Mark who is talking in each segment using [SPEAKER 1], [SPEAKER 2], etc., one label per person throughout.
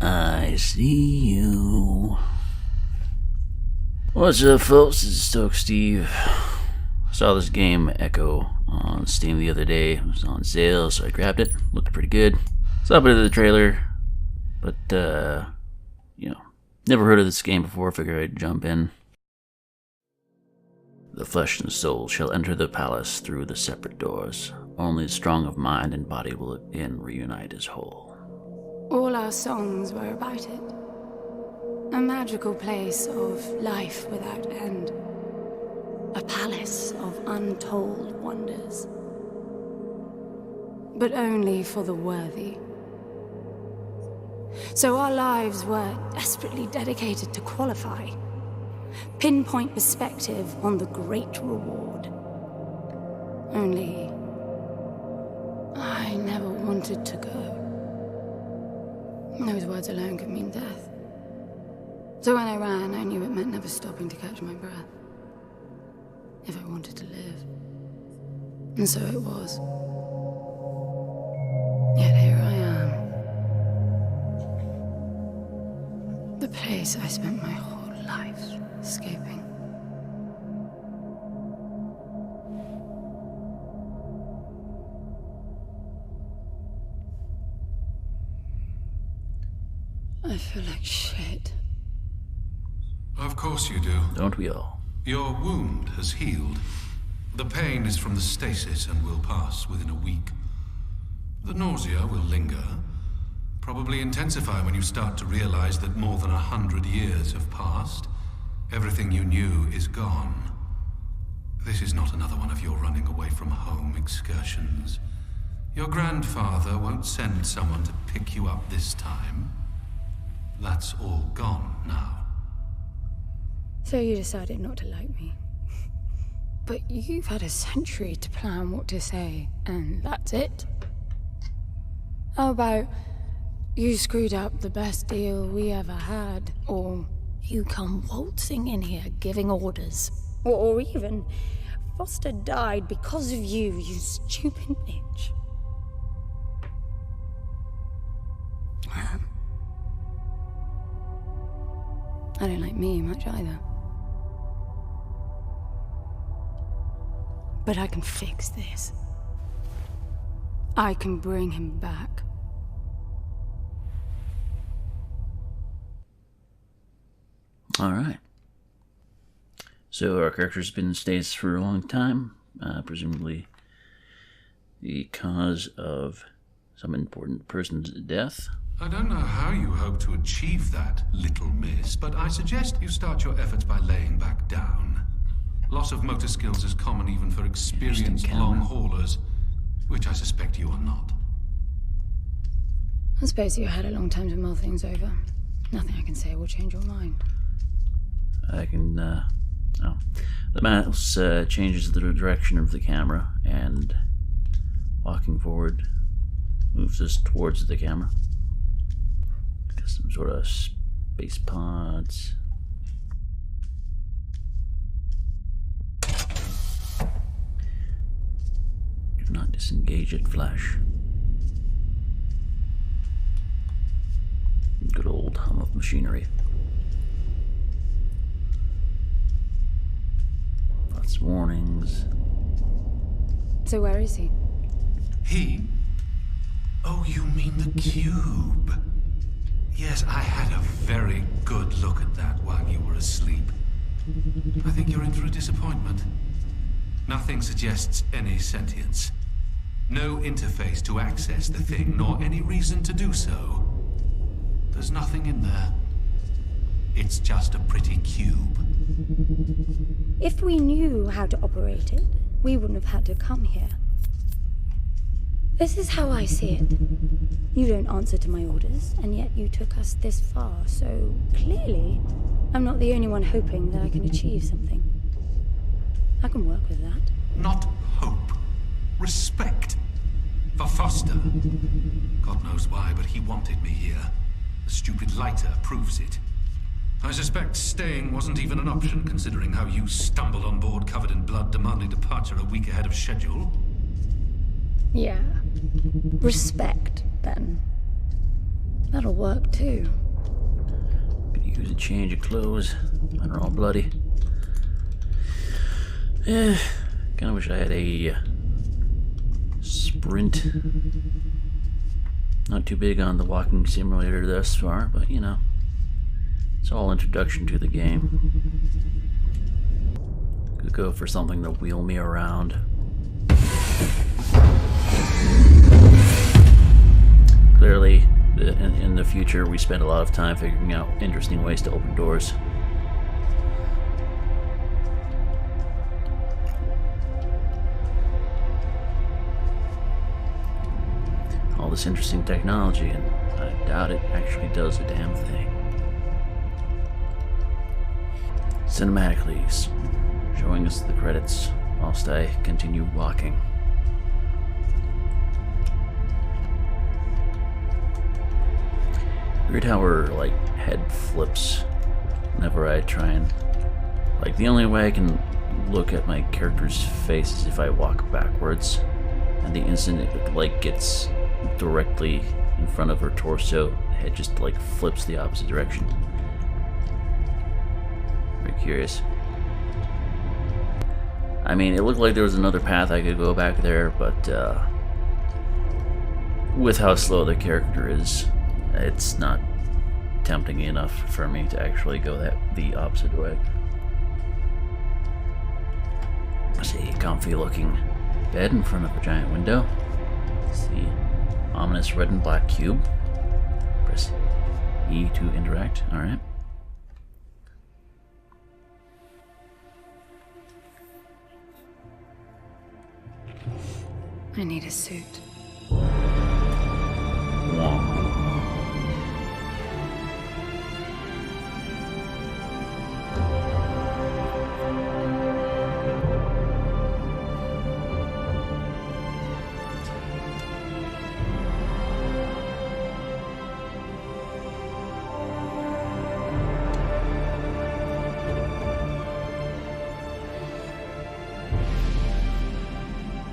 [SPEAKER 1] I see you. What's up, folks? This is Stoke Steve. I saw this game, Echo, on Steam the other day. It was on sale, so I grabbed it. Looked pretty good. Saw a bit of the trailer, but, never heard of this game before. Figured I'd jump in. The flesh and soul shall enter the palace through the separate doors. Only the strong of mind and body will again reunite as whole.
[SPEAKER 2] All our songs were about it. A magical place of life without end. A palace of untold wonders. But only for the worthy. So our lives were desperately dedicated to qualify. Pinpoint perspective on the great reward. Only I never wanted to go. Those words alone could mean death. So when I ran, I knew it meant never stopping to catch my breath. If I wanted to live. And so it was. Yet here I am. The place I spent my whole life escaping. I feel like shit.
[SPEAKER 3] Of course you do.
[SPEAKER 1] Don't we all?
[SPEAKER 3] Your wound has healed. The pain is from the stasis and will pass within a week. The nausea will linger, probably intensify when you start to realize that more than 100 years have passed. Everything you knew is gone. This is not another one of your running away from home excursions. Your grandfather won't send someone to pick you up this time. That's all gone now.
[SPEAKER 2] So you decided not to like me. But you've had a century to plan what to say, and that's it? How about you screwed up the best deal we ever had, or you come waltzing in here giving orders, or even Foster died because of you, you stupid bitch. I don't like me much either. But I can fix this. I can bring him back.
[SPEAKER 1] Alright. So our character's been in states for a long time, presumably because of some important person's death.
[SPEAKER 3] I don't know how you hope to achieve that, little miss, but I suggest you start your efforts by laying back down. Loss of motor skills is common even for experienced long haulers, which I suspect you are not.
[SPEAKER 2] I suppose you had a long time to mull things over. Nothing I can say will change your mind.
[SPEAKER 1] I can, the mouse changes the direction of the camera, and walking forward moves us towards the camera. Some sort of space pods. Do not disengage it, Flash. Good old hum of machinery. Lots of warnings.
[SPEAKER 2] So where is he?
[SPEAKER 3] He? Oh, you mean the cube? Yes, I had a very good look at that while you were asleep. I think you're in for a disappointment. Nothing suggests any sentience. No interface to access the thing, nor any reason to do so. There's nothing in there. It's just a pretty cube.
[SPEAKER 2] If we knew how to operate it, we wouldn't have had to come here. This is how I see it. You don't answer to my orders, and yet you took us this far, so clearly I'm not the only one hoping that I can achieve something. I can work with that.
[SPEAKER 3] Not hope. Respect. For Foster. God knows why, but he wanted me here. The stupid lighter proves it. I suspect staying wasn't even an option, considering how you stumbled on board covered in blood, demanding departure a week ahead of schedule.
[SPEAKER 2] Yeah. Respect, then. That'll work too.
[SPEAKER 1] Could use a change of clothes. Mine are all bloody. Kinda wish I had a sprint. Not too big on the walking simulator thus far, but you know, it's all introduction to the game. Could go for something to wheel me around. Clearly, in the future, we spend a lot of time figuring out interesting ways to open doors. All this interesting technology, and I doubt it actually does a damn thing. Cinematically, showing us the credits whilst I continue walking. Weird how her, like, head flips whenever I try and... Like, the only way I can look at my character's face is if I walk backwards. And the instant it, like, gets directly in front of her torso, the head just, like, flips the opposite direction. Very curious. I mean, it looked like there was another path I could go back there, but, with how slow the character is, it's not tempting enough for me to actually go the opposite way. I see a comfy looking bed in front of a giant window. See ominous red and black cube. Press E to interact. Alright.
[SPEAKER 2] I need a suit.
[SPEAKER 1] Whoa.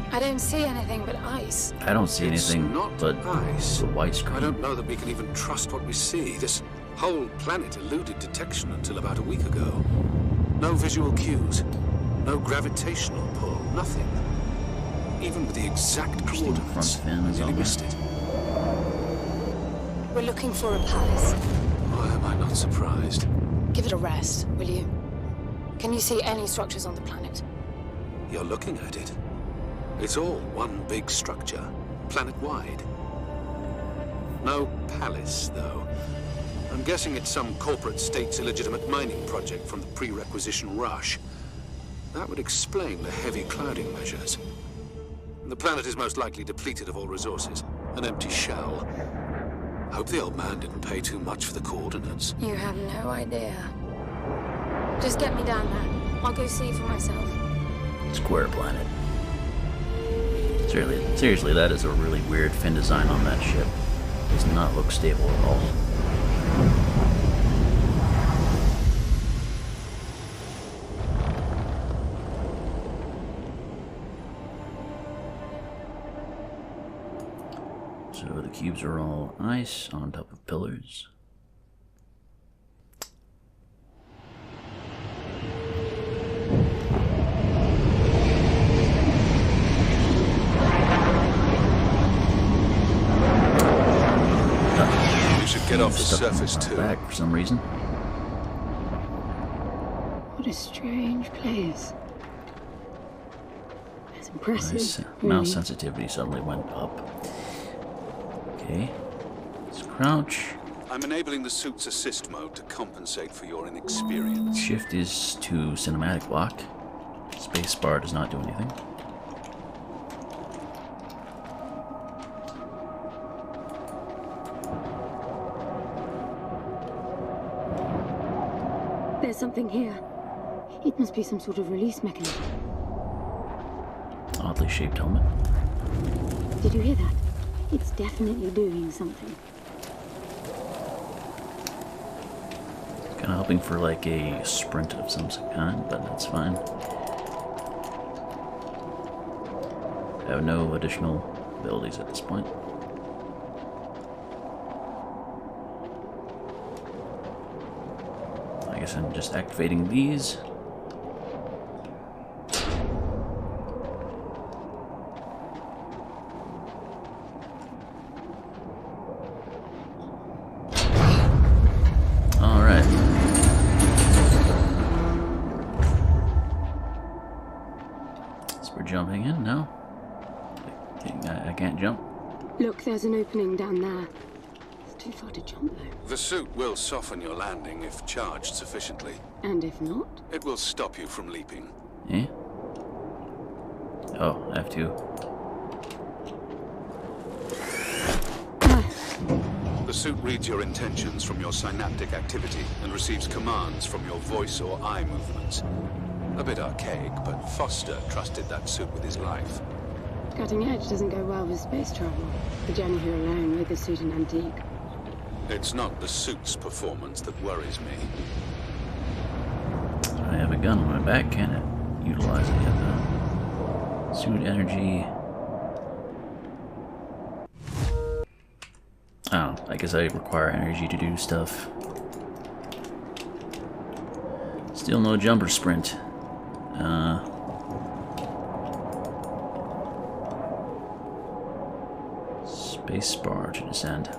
[SPEAKER 2] I don't see anything but ice.
[SPEAKER 1] I don't see anything
[SPEAKER 3] not
[SPEAKER 1] but
[SPEAKER 3] ice.
[SPEAKER 1] the white screen.
[SPEAKER 3] I don't know that we can even trust what we see. This whole planet eluded detection until about a week ago. No visual cues, no gravitational pull, nothing. Even with the exact coordinates,
[SPEAKER 1] front fin
[SPEAKER 3] I
[SPEAKER 1] is
[SPEAKER 3] nearly
[SPEAKER 1] on
[SPEAKER 3] missed it.
[SPEAKER 2] We're looking for a palace.
[SPEAKER 3] Why am I not surprised?
[SPEAKER 2] Give it a rest, will you? Can you see any structures on the planet?
[SPEAKER 3] You're looking at it. It's all one big structure, planet-wide. No palace, though. I'm guessing it's some corporate state's illegitimate mining project from the pre-requisition rush. That would explain the heavy clouding measures. The planet is most likely depleted of all resources. An empty shell. Hope the old man didn't pay too much for the coordinates.
[SPEAKER 2] You have no idea. Just get me down there. I'll go see for myself.
[SPEAKER 1] Square planet. Seriously, that is a really weird fin design on that ship. Does not look stable at all. So the cubes are all ice on top of pillars.
[SPEAKER 3] Get off the
[SPEAKER 1] Stuck
[SPEAKER 3] surface
[SPEAKER 1] on
[SPEAKER 3] too.
[SPEAKER 1] my back for some reason.
[SPEAKER 2] What a strange place. That's impressive.
[SPEAKER 1] Nice.
[SPEAKER 2] Really.
[SPEAKER 1] Mouse sensitivity suddenly went up. Okay. Let's crouch.
[SPEAKER 3] I'm enabling the suit's assist mode to compensate for your inexperience.
[SPEAKER 1] Shift is to cinematic lock. Spacebar does not do anything.
[SPEAKER 2] There's something here. It must be some sort of release mechanism.
[SPEAKER 1] Oddly shaped helmet.
[SPEAKER 2] Did you hear that? It's definitely doing something.
[SPEAKER 1] Kind of hoping for like a sprint of some kind, but that's fine. I have no additional abilities at this point. guess I'm just activating these. Alright. So we're jumping in now. I can't jump.
[SPEAKER 2] Look, there's an opening down there. It's too far to jump, though.
[SPEAKER 3] The suit will soften your landing if charged sufficiently.
[SPEAKER 2] And if not?
[SPEAKER 3] It will stop you from leaping.
[SPEAKER 1] Eh? Oh, I have to.
[SPEAKER 3] The suit reads your intentions from your synaptic activity and receives commands from your voice or eye movements. A bit archaic, but Foster trusted that suit with his life.
[SPEAKER 2] Cutting edge doesn't go well with space travel. The journey here alone made the suit an antique.
[SPEAKER 3] It's not the suit's performance that worries me.
[SPEAKER 1] I have a gun on my back, can't it? Utilize it yet, though. Suit energy. Oh, I guess I require energy to do stuff. Still no jumper sprint. Space bar to descend.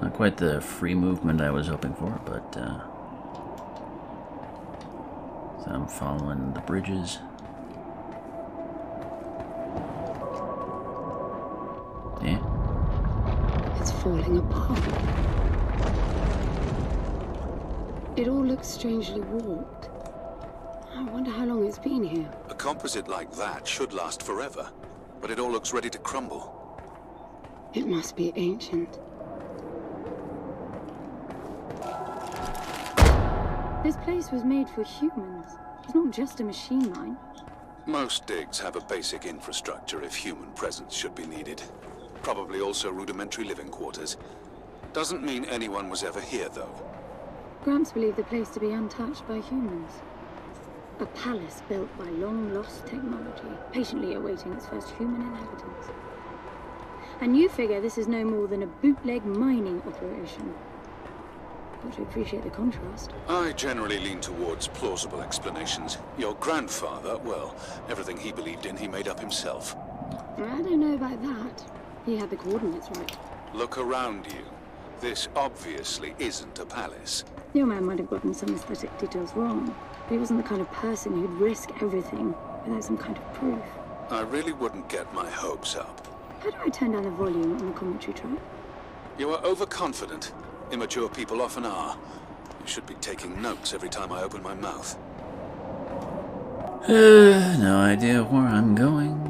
[SPEAKER 1] Not quite the free movement I was hoping for, but so I'm following the bridges. Yeah.
[SPEAKER 2] It's falling apart. It all looks strangely warped. I wonder how long it's been here.
[SPEAKER 3] A composite like that should last forever, but it all looks ready to crumble.
[SPEAKER 2] It must be ancient. This place was made for humans. It's not just a machine mine.
[SPEAKER 3] Most digs have a basic infrastructure if human presence should be needed. Probably also rudimentary living quarters. Doesn't mean anyone was ever here, though.
[SPEAKER 2] Gramps believed the place to be untouched by humans. A palace built by long-lost technology, patiently awaiting its first human inhabitants. And you figure this is no more than a bootleg mining operation. Got to appreciate the contrast.
[SPEAKER 3] I generally lean towards plausible explanations. Your grandfather, well, everything he believed in, he made up himself.
[SPEAKER 2] I don't know about that. He had the coordinates right.
[SPEAKER 3] Look around you. This obviously isn't a palace.
[SPEAKER 2] Your man might have gotten some aesthetic details wrong, but he wasn't the kind of person who'd risk everything without some kind of proof.
[SPEAKER 3] I really wouldn't get my hopes up.
[SPEAKER 2] How do I turn down the volume on the commentary track?
[SPEAKER 3] You are overconfident. Immature people often are. You should be taking notes every time I open my mouth.
[SPEAKER 1] No idea where I'm going.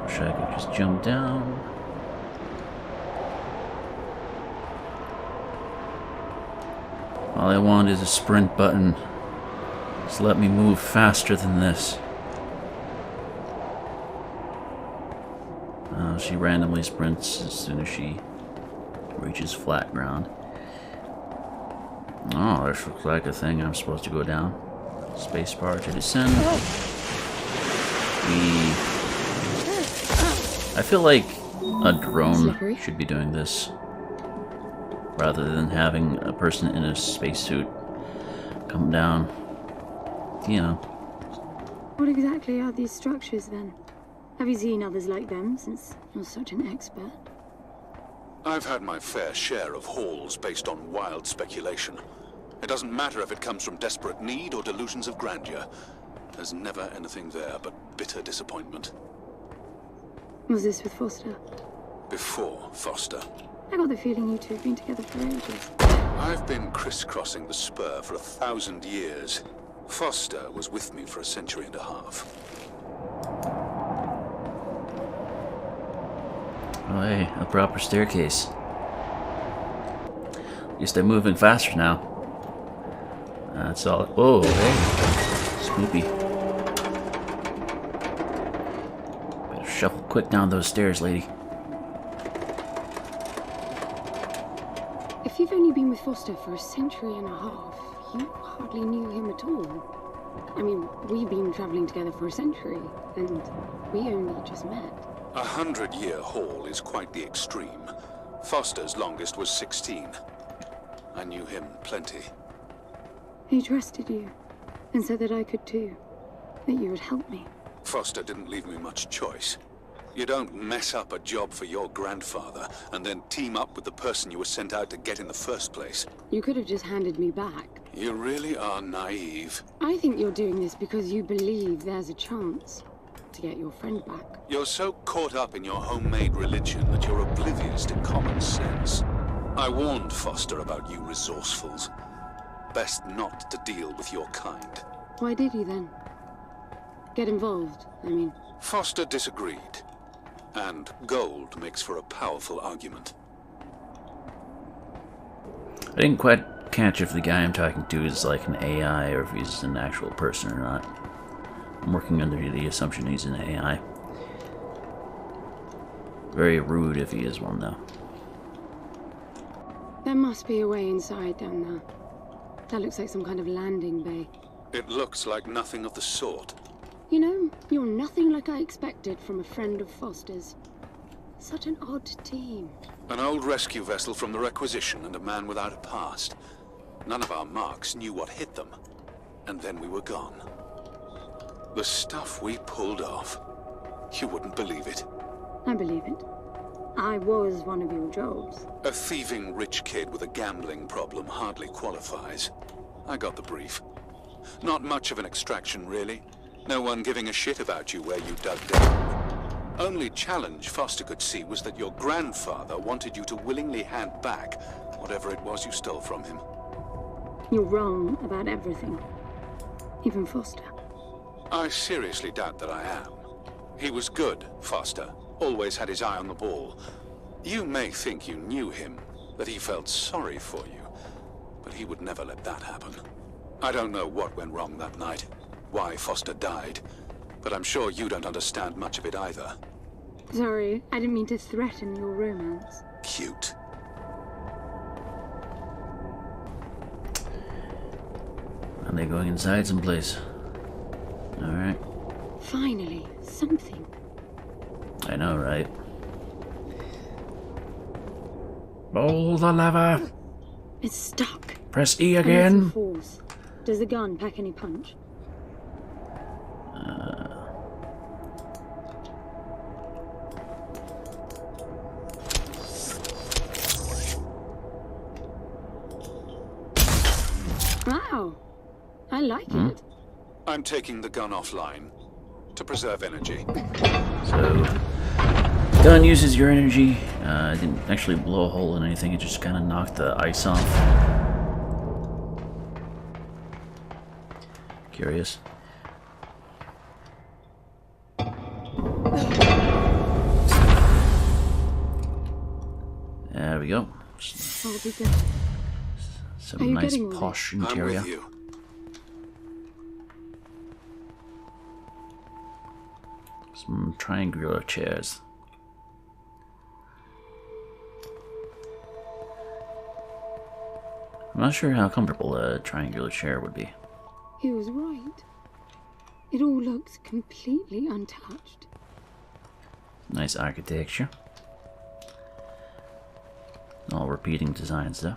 [SPEAKER 1] Wish I could just jump down. All I want is a sprint button. Just let me move faster than this. She randomly sprints as soon as she reaches flat ground. Oh, this looks like a thing I'm supposed to go down. Spacebar to descend. I feel like a drone should be doing this, rather than having a person in a spacesuit come down. You know.
[SPEAKER 2] What exactly are these structures then? Have you seen others like them, since you're such an expert?
[SPEAKER 3] I've had my fair share of hauls based on wild speculation. It doesn't matter if it comes from desperate need or delusions of grandeur. There's never anything there but bitter disappointment.
[SPEAKER 2] Was this with Foster?
[SPEAKER 3] Before Foster.
[SPEAKER 2] I got the feeling you two have been together for ages.
[SPEAKER 3] I've been crisscrossing the spur for 1,000 years. Foster was with me for a century and a half.
[SPEAKER 1] Oh, hey, a proper staircase. At least I'm moving faster now. That's all. Oh, hey. Spoopy. Better shuffle quick down those stairs, lady.
[SPEAKER 2] If you've only been with Foster for a century and a half, you hardly knew him at all. I mean, we've been traveling together for a century, and we only just met.
[SPEAKER 3] 100-year haul is quite the extreme. Foster's longest was 16. I knew him plenty.
[SPEAKER 2] He trusted you, and said that I could too. That you would help me.
[SPEAKER 3] Foster didn't leave me much choice. You don't mess up a job for your grandfather and then team up with the person you were sent out to get in the first place.
[SPEAKER 2] You could have just handed me back.
[SPEAKER 3] You really are naive.
[SPEAKER 2] I think you're doing this because you believe there's a chance to get your friend back.
[SPEAKER 3] You're so caught up in your homemade religion that you're oblivious to common sense. I warned Foster about you resourcefuls. Best not to deal with your kind.
[SPEAKER 2] Why did you then? Get involved, I mean.
[SPEAKER 3] Foster disagreed. And gold makes for a powerful argument.
[SPEAKER 1] I didn't quite catch if the guy I'm talking to is like an AI or if he's an actual person or not. I'm working under the assumption he's an AI. Very rude if he is one, though.
[SPEAKER 2] There must be a way inside down there. That looks like some kind of landing bay.
[SPEAKER 3] It looks like nothing of the sort.
[SPEAKER 2] You know, you're nothing like I expected from a friend of Foster's. Such an odd team.
[SPEAKER 3] An old rescue vessel from the Requisition and a man without a past. None of our marks knew what hit them. And then we were gone. The stuff we pulled off. You wouldn't believe it.
[SPEAKER 2] I believe it. I was one of your jobs.
[SPEAKER 3] A thieving rich kid with a gambling problem hardly qualifies. I got the brief. Not much of an extraction, really. No one giving a shit about you where you dug down. Only challenge Foster could see was that your grandfather wanted you to willingly hand back whatever it was you stole from him.
[SPEAKER 2] You're wrong about everything. Even Foster.
[SPEAKER 3] I seriously doubt that I am. He was good, Foster. Always had his eye on the ball. You may think you knew him, that he felt sorry for you, but he would never let that happen. I don't know what went wrong that night, why Foster died, but I'm sure you don't understand much of it either.
[SPEAKER 2] Sorry, I didn't mean to threaten your romance.
[SPEAKER 3] Cute.
[SPEAKER 1] Are they going inside someplace? Alright.
[SPEAKER 2] Finally, something.
[SPEAKER 1] I know, right? Pull the lever!
[SPEAKER 2] It's stuck.
[SPEAKER 1] Press E
[SPEAKER 2] Unless
[SPEAKER 1] again!
[SPEAKER 2] it falls. Does the gun pack any punch? Wow, I like it.
[SPEAKER 3] I'm taking the gun offline to preserve energy.
[SPEAKER 1] So, gun uses your energy. It didn't actually blow a hole in anything, it just kind of knocked the ice off. Curious. There we go.
[SPEAKER 2] I'll be good. Are
[SPEAKER 1] Some
[SPEAKER 2] you
[SPEAKER 1] nice
[SPEAKER 2] getting all
[SPEAKER 1] posh
[SPEAKER 3] I'm
[SPEAKER 1] interior.
[SPEAKER 3] with you.
[SPEAKER 1] Some triangular chairs. I'm not sure how comfortable a triangular chair would be.
[SPEAKER 2] He was right. It all looks completely untouched.
[SPEAKER 1] Nice architecture. All repeating designs though.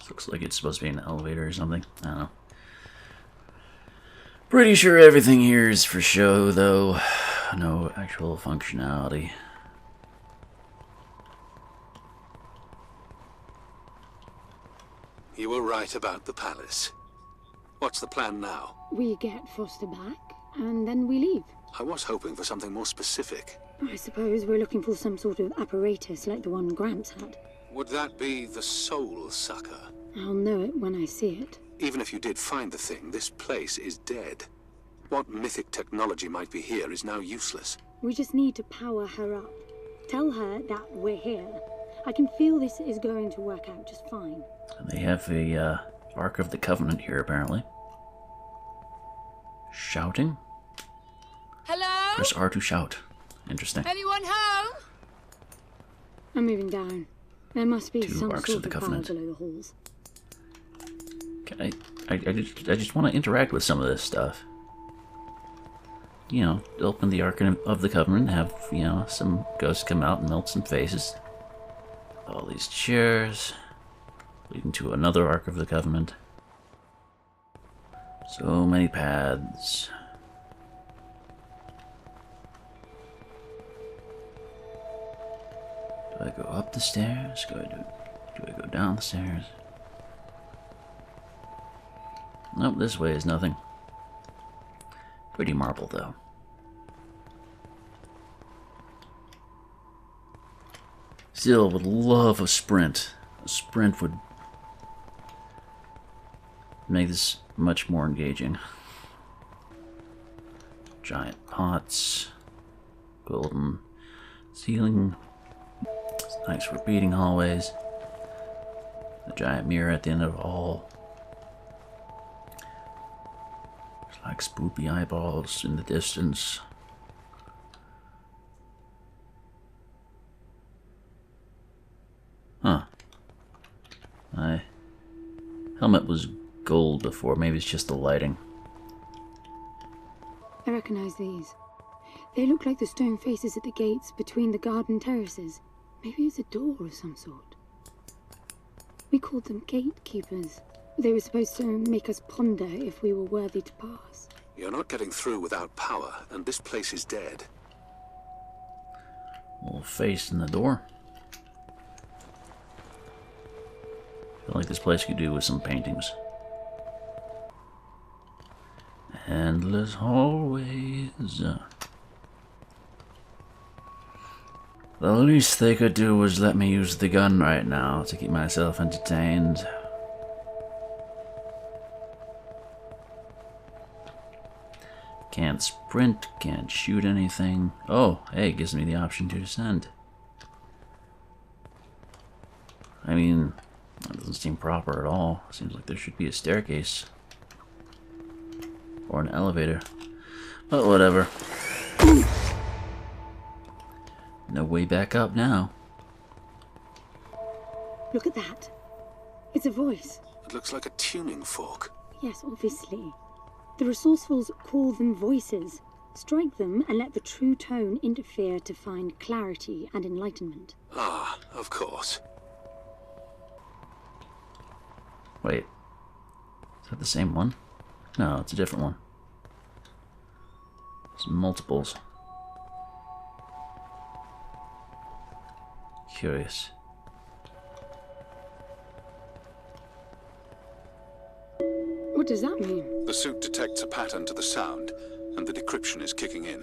[SPEAKER 1] Looks like it's supposed to be an elevator or something. I don't know. Pretty sure everything here is for show, though. No actual functionality.
[SPEAKER 3] You were right about the palace. What's the plan now?
[SPEAKER 2] We get Foster back, and then we leave.
[SPEAKER 3] I was hoping for something more specific.
[SPEAKER 2] I suppose we're looking for some sort of apparatus like the one Gramps had.
[SPEAKER 3] Would that be the Soul Sucker?
[SPEAKER 2] I'll know it when I see it.
[SPEAKER 3] Even if you did find the thing, this place is dead. What mythic technology might be here is now useless.
[SPEAKER 2] We just need to power her up. Tell her that we're here. I can feel this is going to work out just fine.
[SPEAKER 1] They have a Ark of the Covenant here, apparently. Shouting? Press R to shout. Interesting.
[SPEAKER 2] Anyone home? I'm moving down. There must be
[SPEAKER 1] Two
[SPEAKER 2] some
[SPEAKER 1] arcs
[SPEAKER 2] sort
[SPEAKER 1] of the
[SPEAKER 2] of power
[SPEAKER 1] Covenant.
[SPEAKER 2] below the halls.
[SPEAKER 1] I just want to interact with some of this stuff. You know, open the Ark of the Covenant, have, you know, some ghosts come out and melt some faces. All these chairs, leading to another Ark of the Covenant. So many paths. Do I go up the stairs? Do I go down the stairs? Nope, this way is nothing. Pretty marble, though. Still would love a sprint. A sprint would make this much more engaging. Giant pots. Golden ceiling. It's nice repeating hallways. The giant mirror at the end of it all. It's like spoopy eyeballs in the distance. Huh. My helmet was gold before. Maybe it's just the lighting.
[SPEAKER 2] I recognize these. They look like the stone faces at the gates between the garden terraces. Maybe it's a door of some sort. We called them gatekeepers. They were supposed to make us ponder if we were worthy to pass.
[SPEAKER 4] You're not getting through without power, and this place is dead.
[SPEAKER 1] Little face in the door. Feel like this place could do with some paintings. Endless hallways. The least they could do was let me use the gun right now to keep myself entertained. Can't sprint, can't shoot anything. Oh, hey, it gives me the option to descend. I mean, that doesn't seem proper at all. Seems like there should be a staircase. Or an elevator. But whatever. No way back up now.
[SPEAKER 2] Look at that. It's a voice.
[SPEAKER 4] It looks like a tuning fork.
[SPEAKER 2] Yes, obviously. The resourcefuls call them voices. Strike them and let the true tone interfere to find clarity and enlightenment.
[SPEAKER 4] Ah, of course.
[SPEAKER 1] Wait. Is that the same one? No, it's a different one. It's multiples. Curious.
[SPEAKER 2] What does that mean?
[SPEAKER 4] The suit detects a pattern to the sound, and the decryption is kicking in.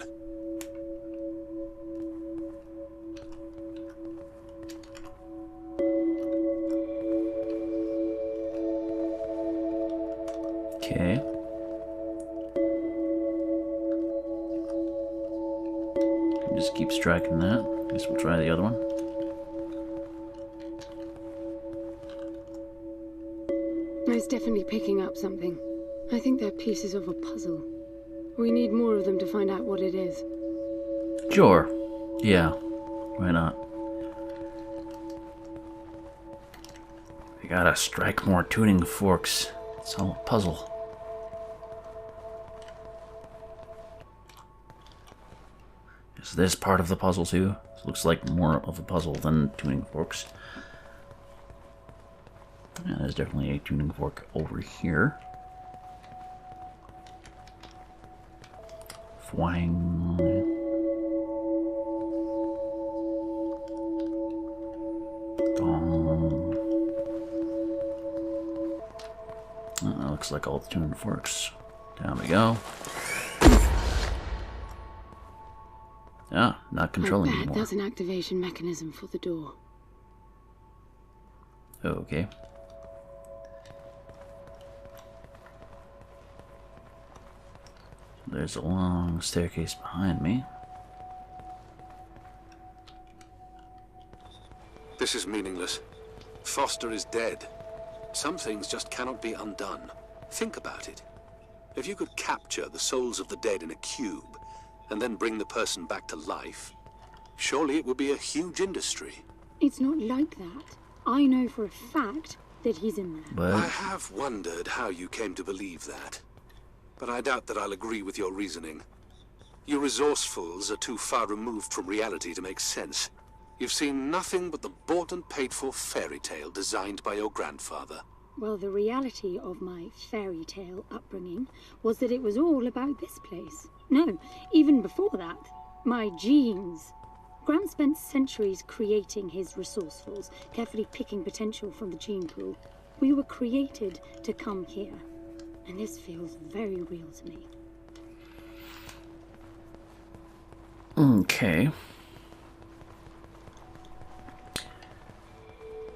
[SPEAKER 1] Okay. Just keep striking that. Guess we'll try the other one.
[SPEAKER 2] It's definitely picking up something. I think they're pieces of a puzzle. We need more of them to find out what it is.
[SPEAKER 1] Sure. Yeah. Why not? We gotta strike more tuning forks. It's all a puzzle. Is this part of the puzzle too? This looks like more of a puzzle than tuning forks. Yeah, there's definitely a tuning fork over here. Flying. Dong. That looks like all the tuning forks. Down we go. Ah, not controlling anymore.
[SPEAKER 2] That's an activation mechanism for the door.
[SPEAKER 1] Okay. There's a long staircase behind me.
[SPEAKER 4] This is meaningless. Foster is dead. Some things just cannot be undone. Think about it. If you could capture the souls of the dead in a cube and then bring the person back to life, surely it would be a huge industry.
[SPEAKER 2] It's not like that. I know for a fact that he's in there.
[SPEAKER 1] But
[SPEAKER 4] I have wondered how you came to believe that, but I doubt that I'll agree with your reasoning. You resourcefuls are too far removed from reality to make sense. You've seen nothing but the bought and paid for fairy tale designed by your grandfather.
[SPEAKER 2] Well, the reality of my fairy tale upbringing was that it was all about this place. No, even before that, my genes. Graham spent centuries creating his resourcefuls, carefully picking potential from the gene pool. We were created to come here, and this feels very real to me.
[SPEAKER 1] okay.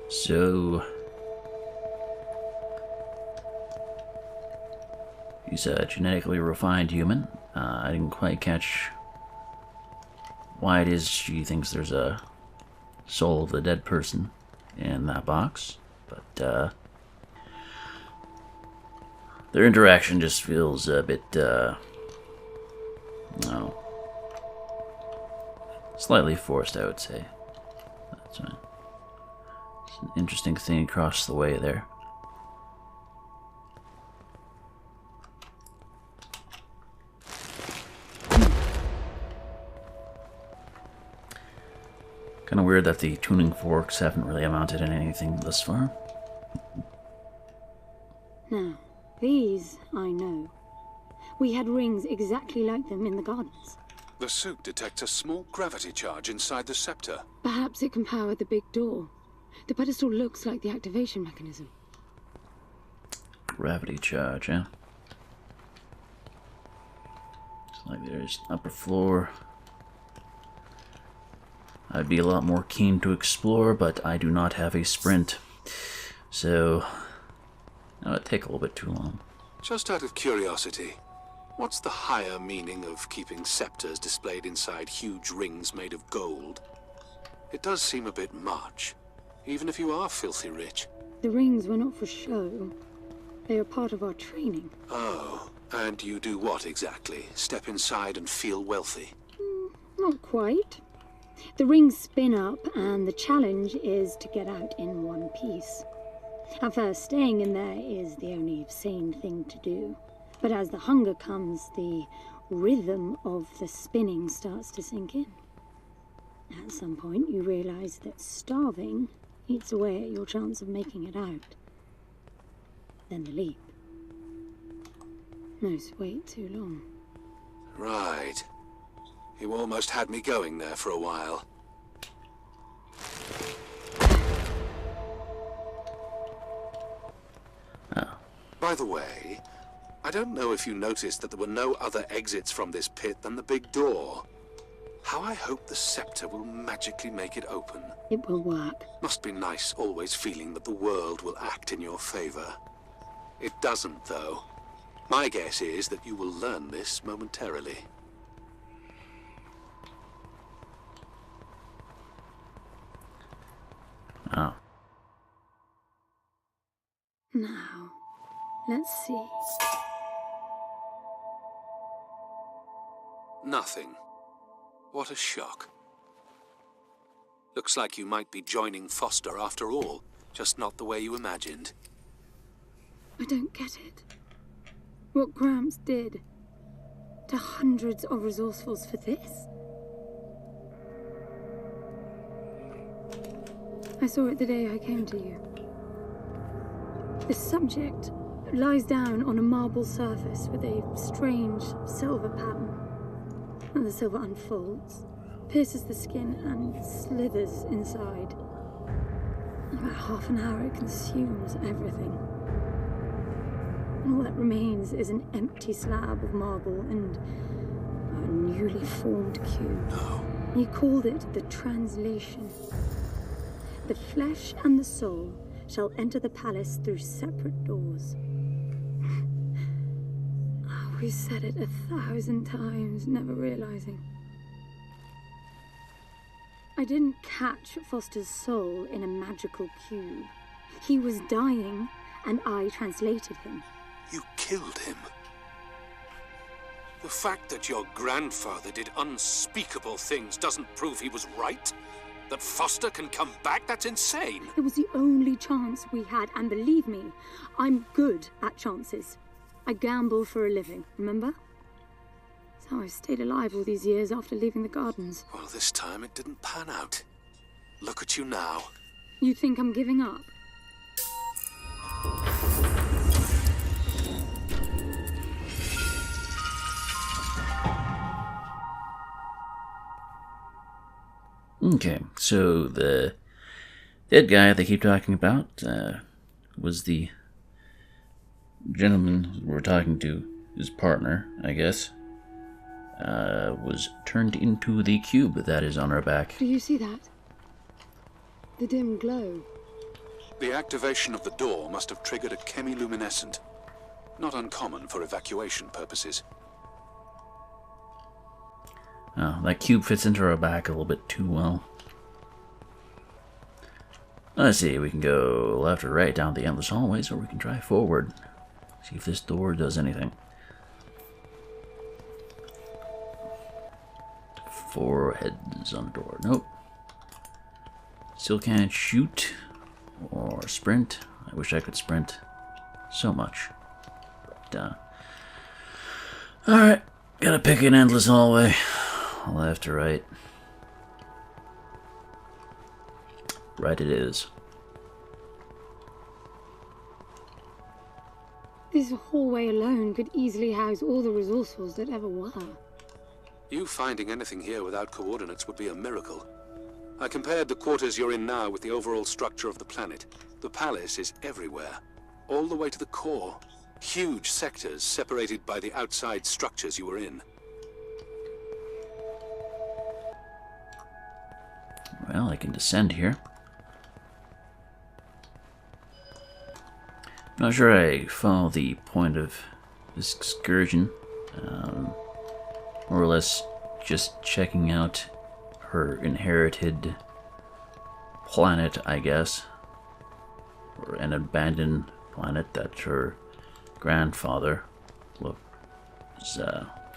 [SPEAKER 1] So he's a genetically refined human. I didn't quite catch why it is she thinks there's a soul of the dead person in that box, but their interaction just feels a bit, slightly forced, I would say. That's right. It's an interesting thing across the way there. Kind of weird that the tuning forks haven't really amounted in anything thus far.
[SPEAKER 2] Now, these I know. We had rings exactly like them in the gardens.
[SPEAKER 4] The suit detects a small gravity charge inside the scepter.
[SPEAKER 2] Perhaps it can power the big door. The pedestal looks like the activation mechanism.
[SPEAKER 1] Gravity charge, yeah. It's like there's upper floor. I'd be a lot more keen to explore, but I do not have a sprint. So, it'd take a little bit too long.
[SPEAKER 4] Just out of curiosity, what's the higher meaning of keeping scepters displayed inside huge rings made of gold? It does seem a bit much, even if you are filthy rich.
[SPEAKER 2] The rings were not for show. They are part of our training.
[SPEAKER 4] Oh, and you do what exactly? Step inside and feel wealthy?
[SPEAKER 2] Not quite. The rings spin up, and the challenge is to get out in one piece. At first, staying in there is the only sane thing to do. But as the hunger comes, the rhythm of the spinning starts to sink in. At some point, you realize that starving eats away at your chance of making it out. Then the leap. No, wait too long.
[SPEAKER 4] Right. You almost had me going there for a while.
[SPEAKER 1] Oh.
[SPEAKER 4] By the way, I don't know if you noticed that there were no other exits from this pit than the big door. How I hope the scepter will magically make it open.
[SPEAKER 2] It will work.
[SPEAKER 4] Must be nice always feeling that the world will act in your favor. It doesn't, though. My guess is that you will learn this momentarily.
[SPEAKER 1] Oh.
[SPEAKER 2] Now, let's see.
[SPEAKER 4] Nothing. What a shock. Looks like you might be joining Foster after all, just not the way you imagined.
[SPEAKER 2] I don't get it. What Gramps did to hundreds of resourcefuls for this? I saw it the day I came to you. The subject lies down on a marble surface with a strange silver pattern. And the silver unfolds, pierces the skin, and slithers inside. In about half an hour, it consumes everything. And all that remains is an empty slab of marble and a newly formed cube.
[SPEAKER 4] No.
[SPEAKER 2] He called it the translation. The flesh and the soul shall enter the palace through separate doors. We said it 1,000 times, never realizing. I didn't catch Foster's soul in a magical cube. He was dying, and I translated him.
[SPEAKER 4] You killed him. The fact that your grandfather did unspeakable things doesn't prove he was right? That Foster can come back? That's insane!
[SPEAKER 2] It was the only chance we had, and believe me, I'm good at chances. I gamble for a living, remember? That's how I've stayed alive all these years after leaving the gardens.
[SPEAKER 4] Well, this time it didn't pan out. Look at you now.
[SPEAKER 2] You think I'm giving up?
[SPEAKER 1] Okay, so the dead guy they keep talking about was the gentleman we're talking to, his partner, I guess, was turned into the cube that is on our back.
[SPEAKER 2] Do you see that? The dim glow.
[SPEAKER 4] The activation of the door must have triggered a chemiluminescent. Not uncommon for evacuation purposes.
[SPEAKER 1] Oh, that cube fits into our back a little bit too well. Let's see, we can go left or right down the endless hallways, or we can drive forward. See if this door does anything. 4 heads on the door. Nope. Still can't shoot or sprint. I wish I could sprint so much. But, alright, gotta pick an endless hallway. Left or right? Right it is.
[SPEAKER 2] This hallway alone could easily house all the resourcefuls that ever were.
[SPEAKER 4] You finding anything here without coordinates would be a miracle. I compared the quarters you're in now with the overall structure of the planet. The palace is everywhere, all the way to the core. Huge sectors separated by the outside structures you were in.
[SPEAKER 1] Well, I can descend here. I'm not sure I follow the point of this excursion. More or less just checking out her inherited planet, I guess. Or an abandoned planet that her grandfather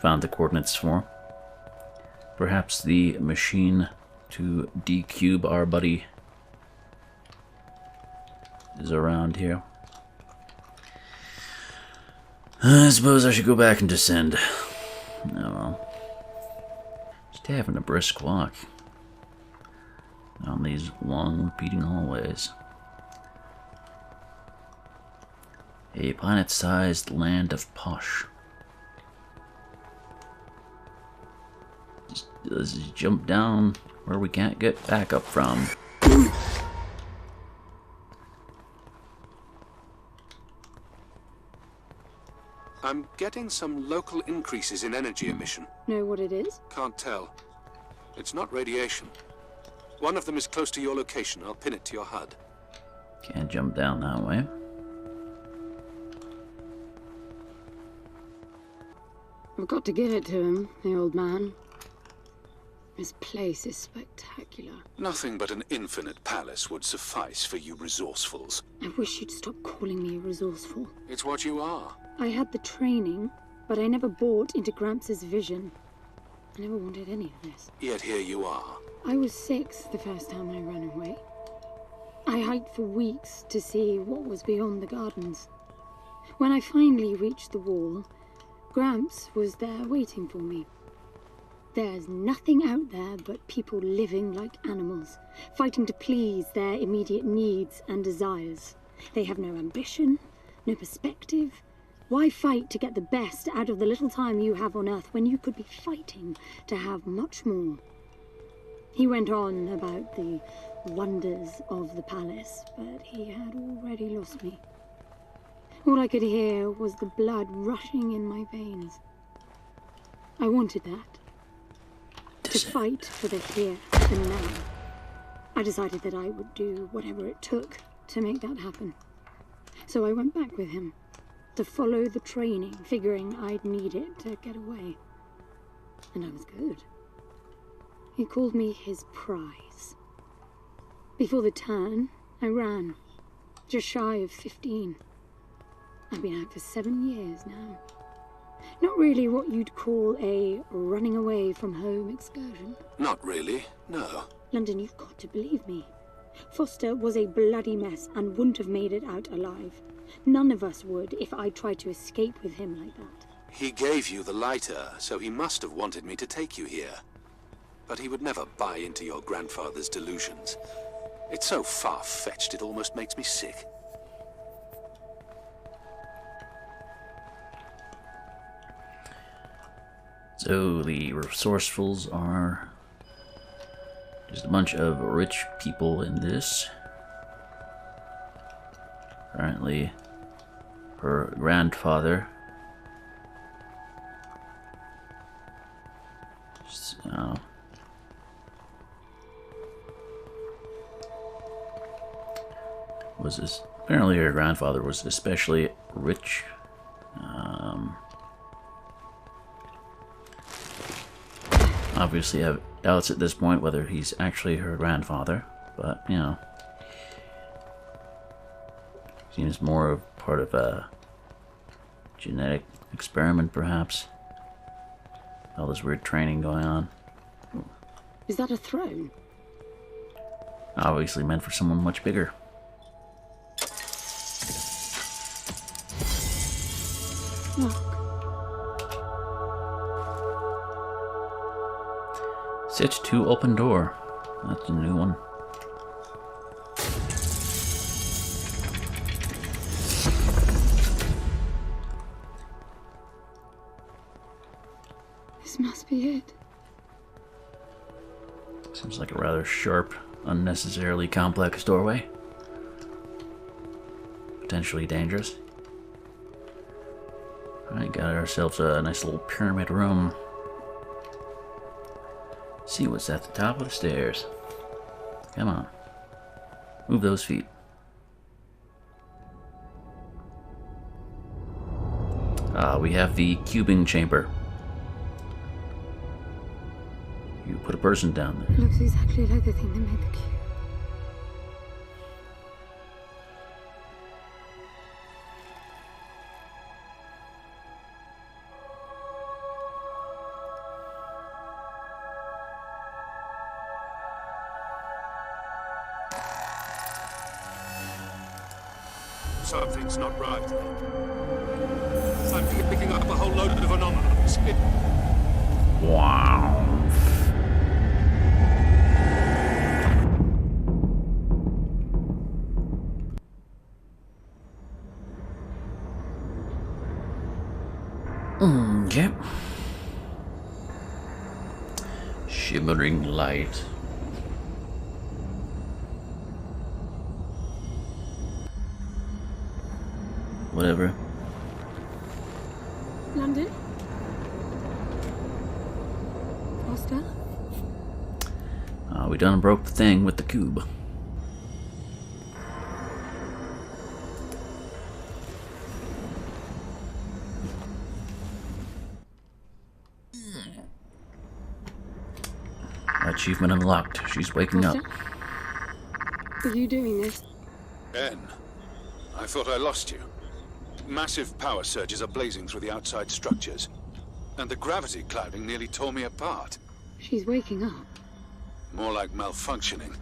[SPEAKER 1] found the coordinates for. Perhaps the machine to decube our buddy is around here. I suppose I should go back and descend. Oh well. Just having a brisk walk down these long repeating hallways. A planet-sized land of posh. Just jump down where we can't get back up from.
[SPEAKER 4] I'm getting some local increases in energy emission.
[SPEAKER 2] Know what it is?
[SPEAKER 4] Can't tell. It's not radiation. One of them is close to your location. I'll pin it to your HUD.
[SPEAKER 1] Can't jump down that way.
[SPEAKER 2] I've got to give it to him, the old man. This place is spectacular.
[SPEAKER 4] Nothing but an infinite palace would suffice for you resourcefuls.
[SPEAKER 2] I wish you'd stop calling me resourceful.
[SPEAKER 4] It's what you are.
[SPEAKER 2] I had the training, but I never bought into Gramps' vision. I never wanted any of this.
[SPEAKER 4] Yet here you are.
[SPEAKER 2] I was 6 the first time I ran away. I hiked for weeks to see what was beyond the gardens. When I finally reached the wall, Gramps was there waiting for me. There's nothing out there but people living like animals, fighting to please their immediate needs and desires. They have no ambition, no perspective. Why fight to get the best out of the little time you have on Earth when you could be fighting to have much more? He went on about the wonders of the palace, but he had already lost me. All I could hear was the blood rushing in my veins. I wanted that. To fight for the here and now. I decided that I would do whatever it took to make that happen. So I went back with him, to follow the training, figuring I'd need it to get away. And I was good. He called me his prize. Before the turn, I ran, just shy of 15. I've been out for 7 years now. Not really what you'd call a running away from home excursion.
[SPEAKER 4] Not really, no.
[SPEAKER 2] London, you've got to believe me. Foster was a bloody mess and wouldn't have made it out alive. None of us would if I tried to escape with him like that.
[SPEAKER 4] He gave you the lighter, so he must have wanted me to take you here. But he would never buy into your grandfather's delusions. It's so far-fetched it almost makes me sick.
[SPEAKER 1] So the resourcefuls are just a bunch of rich people in this. Apparently, her grandfather apparently her grandfather was especially rich. Obviously, I have doubts at this point whether he's actually her grandfather, but you know, seems more of part of a genetic experiment, perhaps. All this weird training going on.
[SPEAKER 2] Is that a throne?
[SPEAKER 1] Obviously meant for someone much bigger.
[SPEAKER 2] Look.
[SPEAKER 1] Set to open door. That's a new one.
[SPEAKER 2] This must be it.
[SPEAKER 1] Seems like a rather sharp, unnecessarily complex doorway. Potentially dangerous. Alright, got ourselves a nice little pyramid room. See what's at the top of the stairs. Come on. Move those feet. We have the cubing chamber. You put a person down there.
[SPEAKER 2] It looks exactly like the thing that made the cube.
[SPEAKER 4] Something's not right. I'm picking up a whole load of anomalies.
[SPEAKER 1] Wow. Okay. Shimmering light. Whatever.
[SPEAKER 2] London? Foster?
[SPEAKER 1] We done broke the thing with the cube. Achievement unlocked. She's waking up.
[SPEAKER 2] Are you doing this?
[SPEAKER 4] Ben, I thought I lost you. Massive power surges are blazing through the outside structures, and the gravity clouding nearly tore me apart.
[SPEAKER 2] She's waking up.
[SPEAKER 4] More like malfunctioning.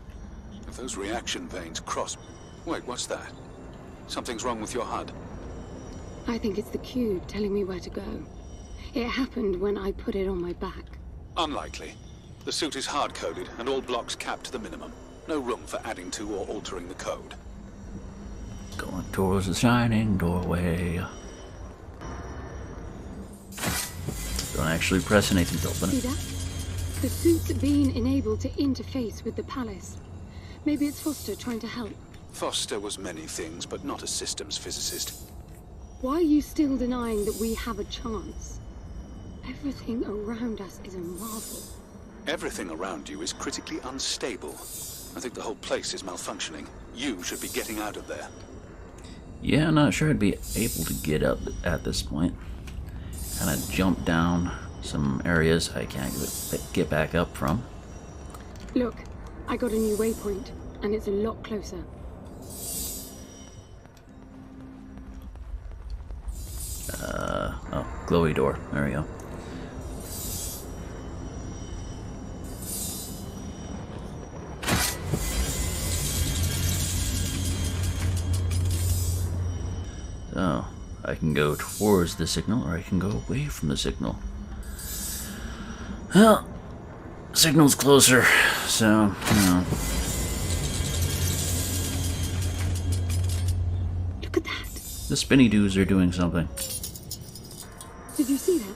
[SPEAKER 4] If those reaction veins cross... Wait, what's that? Something's wrong with your HUD.
[SPEAKER 2] I think it's the cube telling me where to go. It happened when I put it on my back.
[SPEAKER 4] Unlikely. The suit is hard-coded, and all blocks capped to the minimum. No room for adding to or altering the code.
[SPEAKER 1] Going towards the shining doorway. Don't actually press anything to open
[SPEAKER 2] See
[SPEAKER 1] it.
[SPEAKER 2] that? The suit's been enabled to interface with the palace. Maybe it's Foster trying to help.
[SPEAKER 4] Foster was many things, but not a systems physicist.
[SPEAKER 2] Why are you still denying that we have a chance? Everything around us is a marvel.
[SPEAKER 4] Everything around you is critically unstable. I think the whole place is malfunctioning. You should be getting out of there.
[SPEAKER 1] Yeah, I'm not sure I'd be able to get up at this point. Kind of jump down some areas I can't get back up from.
[SPEAKER 2] Look, I got a new waypoint, and it's a lot closer.
[SPEAKER 1] Oh. Glowy door. There we go. So, I can go towards the signal, or I can go away from the signal. Well, signal's closer, so, you know.
[SPEAKER 2] Look at that.
[SPEAKER 1] The spinny dudes are doing something.
[SPEAKER 2] Did you see that?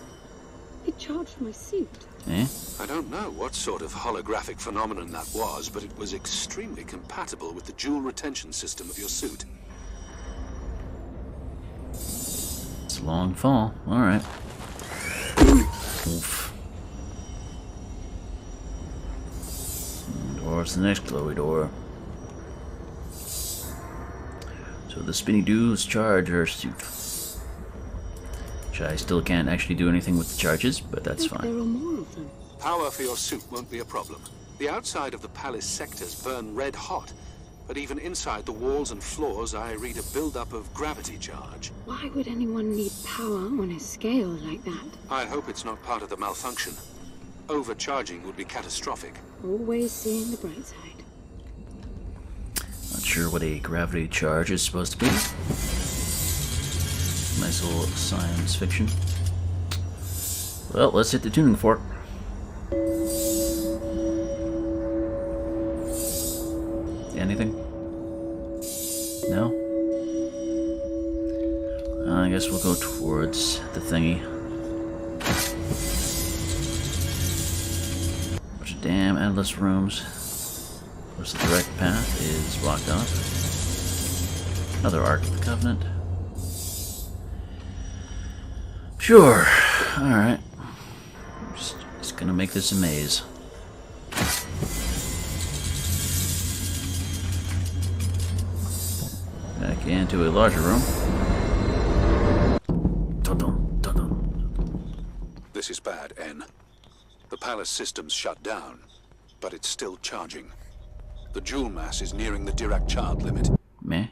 [SPEAKER 2] It charged my suit.
[SPEAKER 1] Eh?
[SPEAKER 4] I don't know what sort of holographic phenomenon that was, but it was extremely compatible with the dual retention system of your suit.
[SPEAKER 1] It's a long fall. Alright. Oof. Towards the next glowy door. So the spinny dudes charge her suit. Which I still can't actually do anything with the charges, but that's
[SPEAKER 2] Look,
[SPEAKER 1] fine.
[SPEAKER 2] there are more of them.
[SPEAKER 4] Power for your suit won't be a problem. The outside of the palace sectors burn red hot, but even inside the walls and floors I read a buildup of gravity charge.
[SPEAKER 2] Why would anyone need power on a scale like that?
[SPEAKER 4] I hope it's not part of the malfunction. Overcharging would be catastrophic.
[SPEAKER 2] Always seeing the bright side.
[SPEAKER 1] Not sure what a gravity charge is supposed to be. Nice little science fiction. Well, let's hit the tuning fork. Anything? No? I guess we'll go towards the thingy. Bunch of damn endless rooms. Of course, the direct path is blocked off. Another Ark of the Covenant. Sure. Alright. Just gonna make this a maze. Back into a larger room. Dun-dun, dun-dun.
[SPEAKER 4] This is bad, N. The palace system's shut down, but it's still charging. The jewel mass is nearing the Dirac child limit.
[SPEAKER 1] Meh.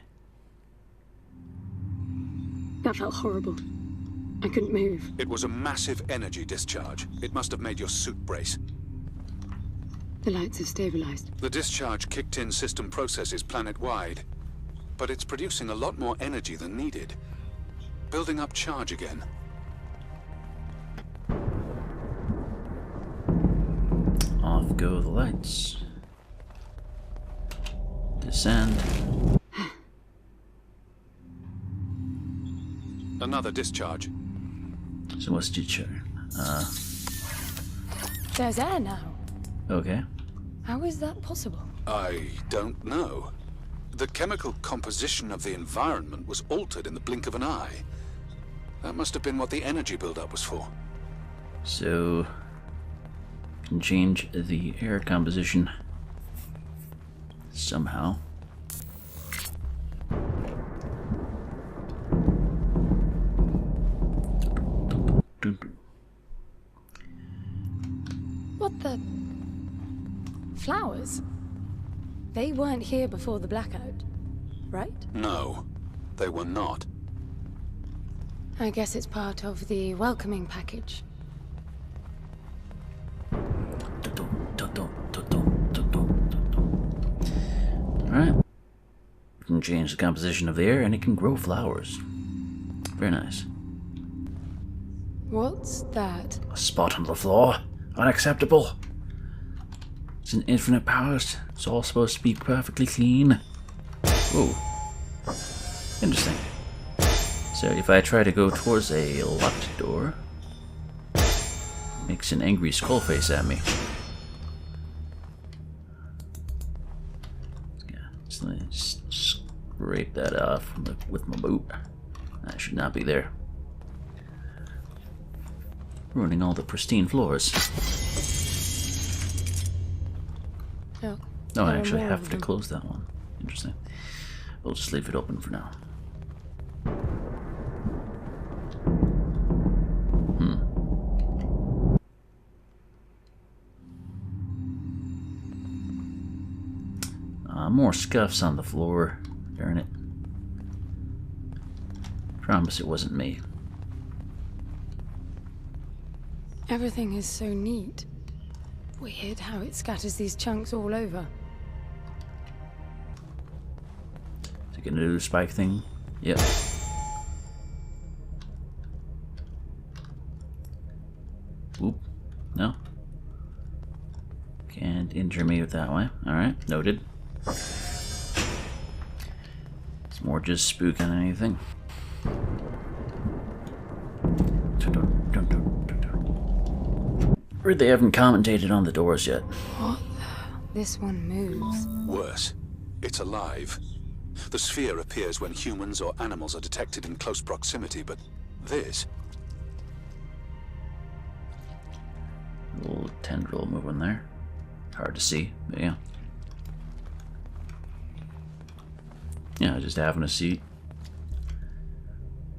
[SPEAKER 2] That felt horrible. I couldn't move.
[SPEAKER 4] It was a massive energy discharge. It must have made your suit brace.
[SPEAKER 2] The lights have stabilized.
[SPEAKER 4] The discharge kicked in system processes planet-wide, but it's producing a lot more energy than needed. Building up charge again.
[SPEAKER 1] Off go the lights. Descend.
[SPEAKER 4] Another discharge.
[SPEAKER 1] So what's your turn?
[SPEAKER 2] There's air now.
[SPEAKER 1] Okay.
[SPEAKER 2] How is that possible?
[SPEAKER 4] I don't know. The chemical composition of the environment was altered in the blink of an eye. That must have been what the energy buildup was for.
[SPEAKER 1] So can change the air composition somehow.
[SPEAKER 2] What the? Flowers? They weren't here before the blackout, right?
[SPEAKER 4] No, they were not.
[SPEAKER 2] I guess it's part of the welcoming package.
[SPEAKER 1] Alright. You can change the composition of the air and it can grow flowers. Very nice.
[SPEAKER 2] What's that?
[SPEAKER 1] A spot on the floor. Unacceptable. It's an infinite powers. It's all supposed to be perfectly clean. Ooh. Interesting. So if I try to go towards a locked door, it makes an angry skull face at me. Yeah, just let me just scrape that off with my boot. That should not be there. Ruining all the pristine floors.
[SPEAKER 2] Oh,
[SPEAKER 1] No, I
[SPEAKER 2] there are
[SPEAKER 1] actually
[SPEAKER 2] more
[SPEAKER 1] have
[SPEAKER 2] of
[SPEAKER 1] to
[SPEAKER 2] them.
[SPEAKER 1] close that one. Interesting. We'll just leave it open for now. More scuffs on the floor. Darn it. Promise it wasn't me.
[SPEAKER 2] Everything is so neat. Weird how it scatters these chunks all over.
[SPEAKER 1] Is it gonna do the spike thing? Yep. Oop. No. Can't injure me with that way. Alright, noted. It's more just spook than anything. Heard they haven't commentated on the doors yet.
[SPEAKER 2] What? This one moves.
[SPEAKER 4] Worse, it's alive. The sphere appears when humans or animals are detected in close proximity, but this...
[SPEAKER 1] Little tendril moving there. Hard to see, but yeah. Yeah, just having a seat.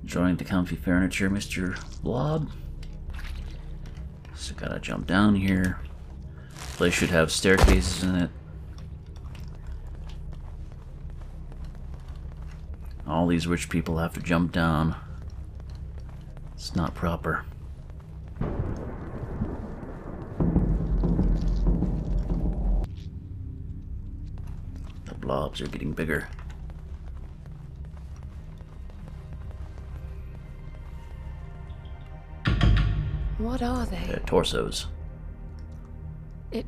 [SPEAKER 1] Enjoying the comfy furniture, Mr. Blob. So gotta jump down here. Place should have staircases in it. All these rich people have to jump down. It's not proper. The blobs are getting bigger.
[SPEAKER 2] What are they?
[SPEAKER 1] They're torsos.
[SPEAKER 2] It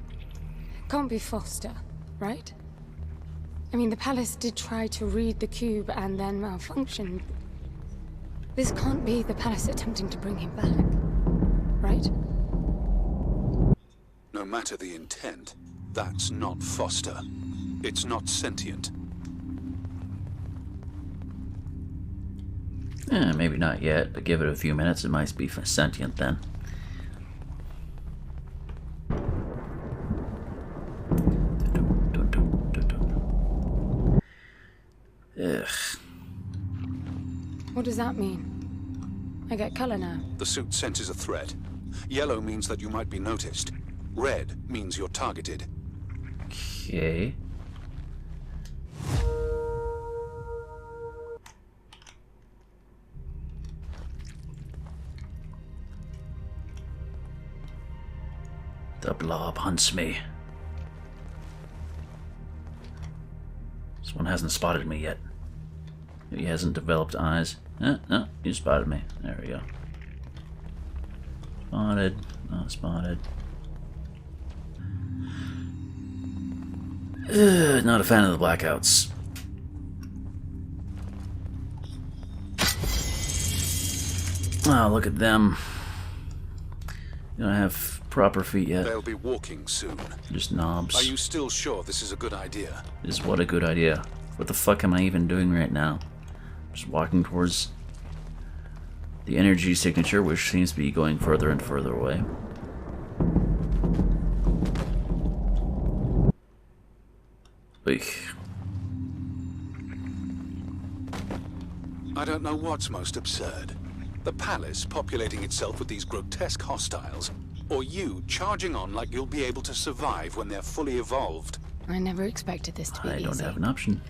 [SPEAKER 2] can't be Foster, right? I mean, the palace did try to read the cube and then malfunctioned. This can't be the palace attempting to bring him back, right?
[SPEAKER 4] No matter the intent, that's not Foster. It's not sentient.
[SPEAKER 1] Maybe not yet, but give it a few minutes, it might be sentient then. Ugh.
[SPEAKER 2] What does that mean? I get color now.
[SPEAKER 4] The suit senses a threat. Yellow means that you might be noticed. Red means you're targeted.
[SPEAKER 1] Okay. The blob hunts me. This one hasn't spotted me yet. He hasn't developed eyes. No, you spotted me. There we go. Spotted. Not spotted. Not a fan of the blackouts. Oh, look at them. You don't have proper feet yet.
[SPEAKER 4] They'll be walking soon.
[SPEAKER 1] Just knobs.
[SPEAKER 4] Are you still sure this is a good idea?
[SPEAKER 1] Is what a good idea. What the fuck am I even doing right now? Just walking towards the energy signature, which seems to be going further and further away. Eek.
[SPEAKER 4] I don't know what's most absurd. The palace populating itself with these grotesque hostiles, or you charging on like you'll be able to survive when they're fully evolved.
[SPEAKER 2] I never expected this to be easy.
[SPEAKER 1] I don't have an option.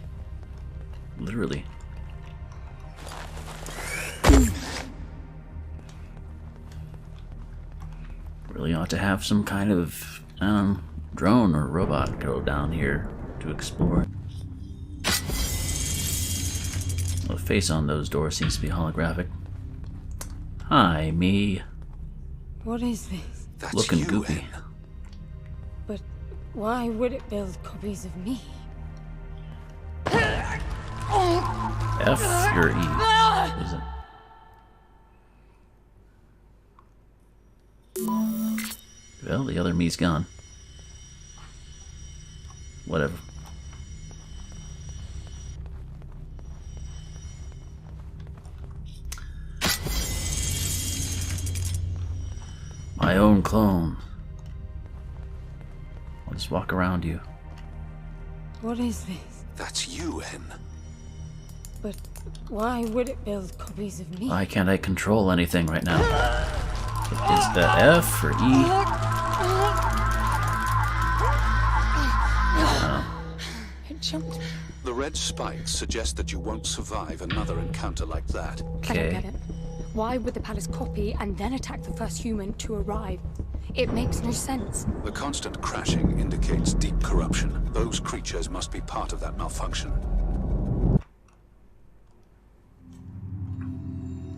[SPEAKER 1] Literally. Really ought to have some kind of drone or robot go down here to explore. Well, the face on those doors seems to be holographic. Hi, me.
[SPEAKER 2] What is this?
[SPEAKER 4] That's
[SPEAKER 1] Looking
[SPEAKER 4] you,
[SPEAKER 1] goopy.
[SPEAKER 4] Hen.
[SPEAKER 2] But why would it build copies of me?
[SPEAKER 1] F your E. What is it? Well, the other me's gone. Whatever. My own clone. I'll just walk around you.
[SPEAKER 2] What is this?
[SPEAKER 4] That's you, Hen.
[SPEAKER 2] But why would it build copies of me?
[SPEAKER 1] Why can't I control anything right now? Is that F or E?
[SPEAKER 2] It jumped me.
[SPEAKER 4] The red spikes suggest that you won't survive another encounter like that.
[SPEAKER 2] I don't get
[SPEAKER 1] Okay.
[SPEAKER 2] it. Why would the palace copy and then attack the first human to arrive? It makes no sense.
[SPEAKER 4] The constant crashing indicates deep corruption. Those creatures must be part of that malfunction.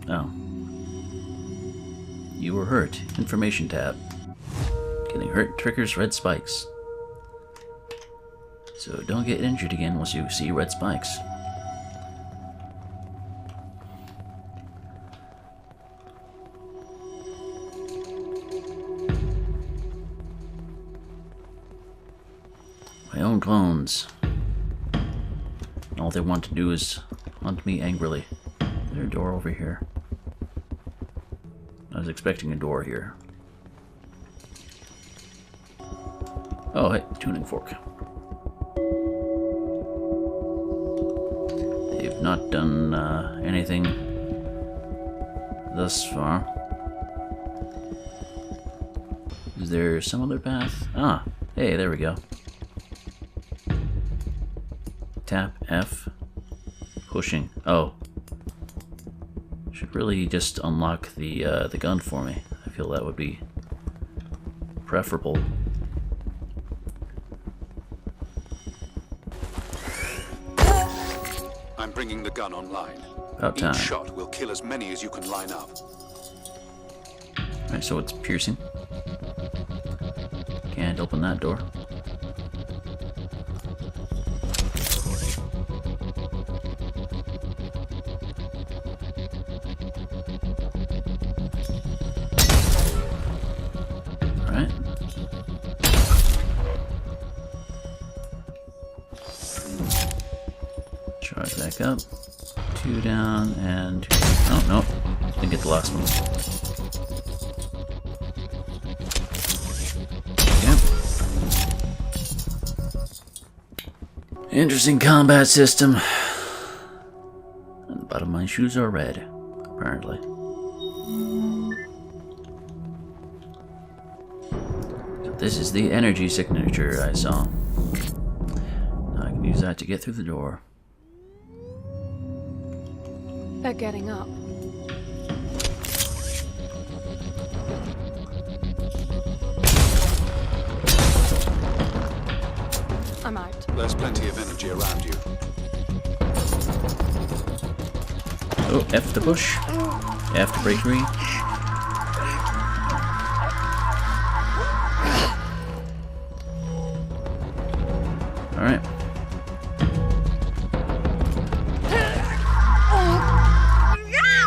[SPEAKER 1] Oh. You were hurt. Information tab. Getting hurt triggers red spikes. So don't get injured again once you see red spikes. My own clones. All they want to do is hunt me angrily. Is there a door over here? I was expecting a door here. Oh, hey, tuning fork. They've not done anything thus far. Is there some other path? Ah, hey, there we go. Tap F. Pushing. Oh. Should really just unlock the gun for me. I feel that would be preferable.
[SPEAKER 4] I'm bringing the gun online.
[SPEAKER 1] About time.
[SPEAKER 4] Each shot will kill as many as you can line up.
[SPEAKER 1] Alright, so it's piercing. Can't open that door. Alright. Charge back up. 2 down and 2. Oh, no. Didn't get the last one. Okay. Interesting combat system. And the bottom of my shoes are red, apparently. So this is the energy signature I saw. Now I can use that to get through the door.
[SPEAKER 2] They're getting up. I'm out.
[SPEAKER 4] There's plenty of energy around you.
[SPEAKER 1] Oh, F to push. F to break free. Alright.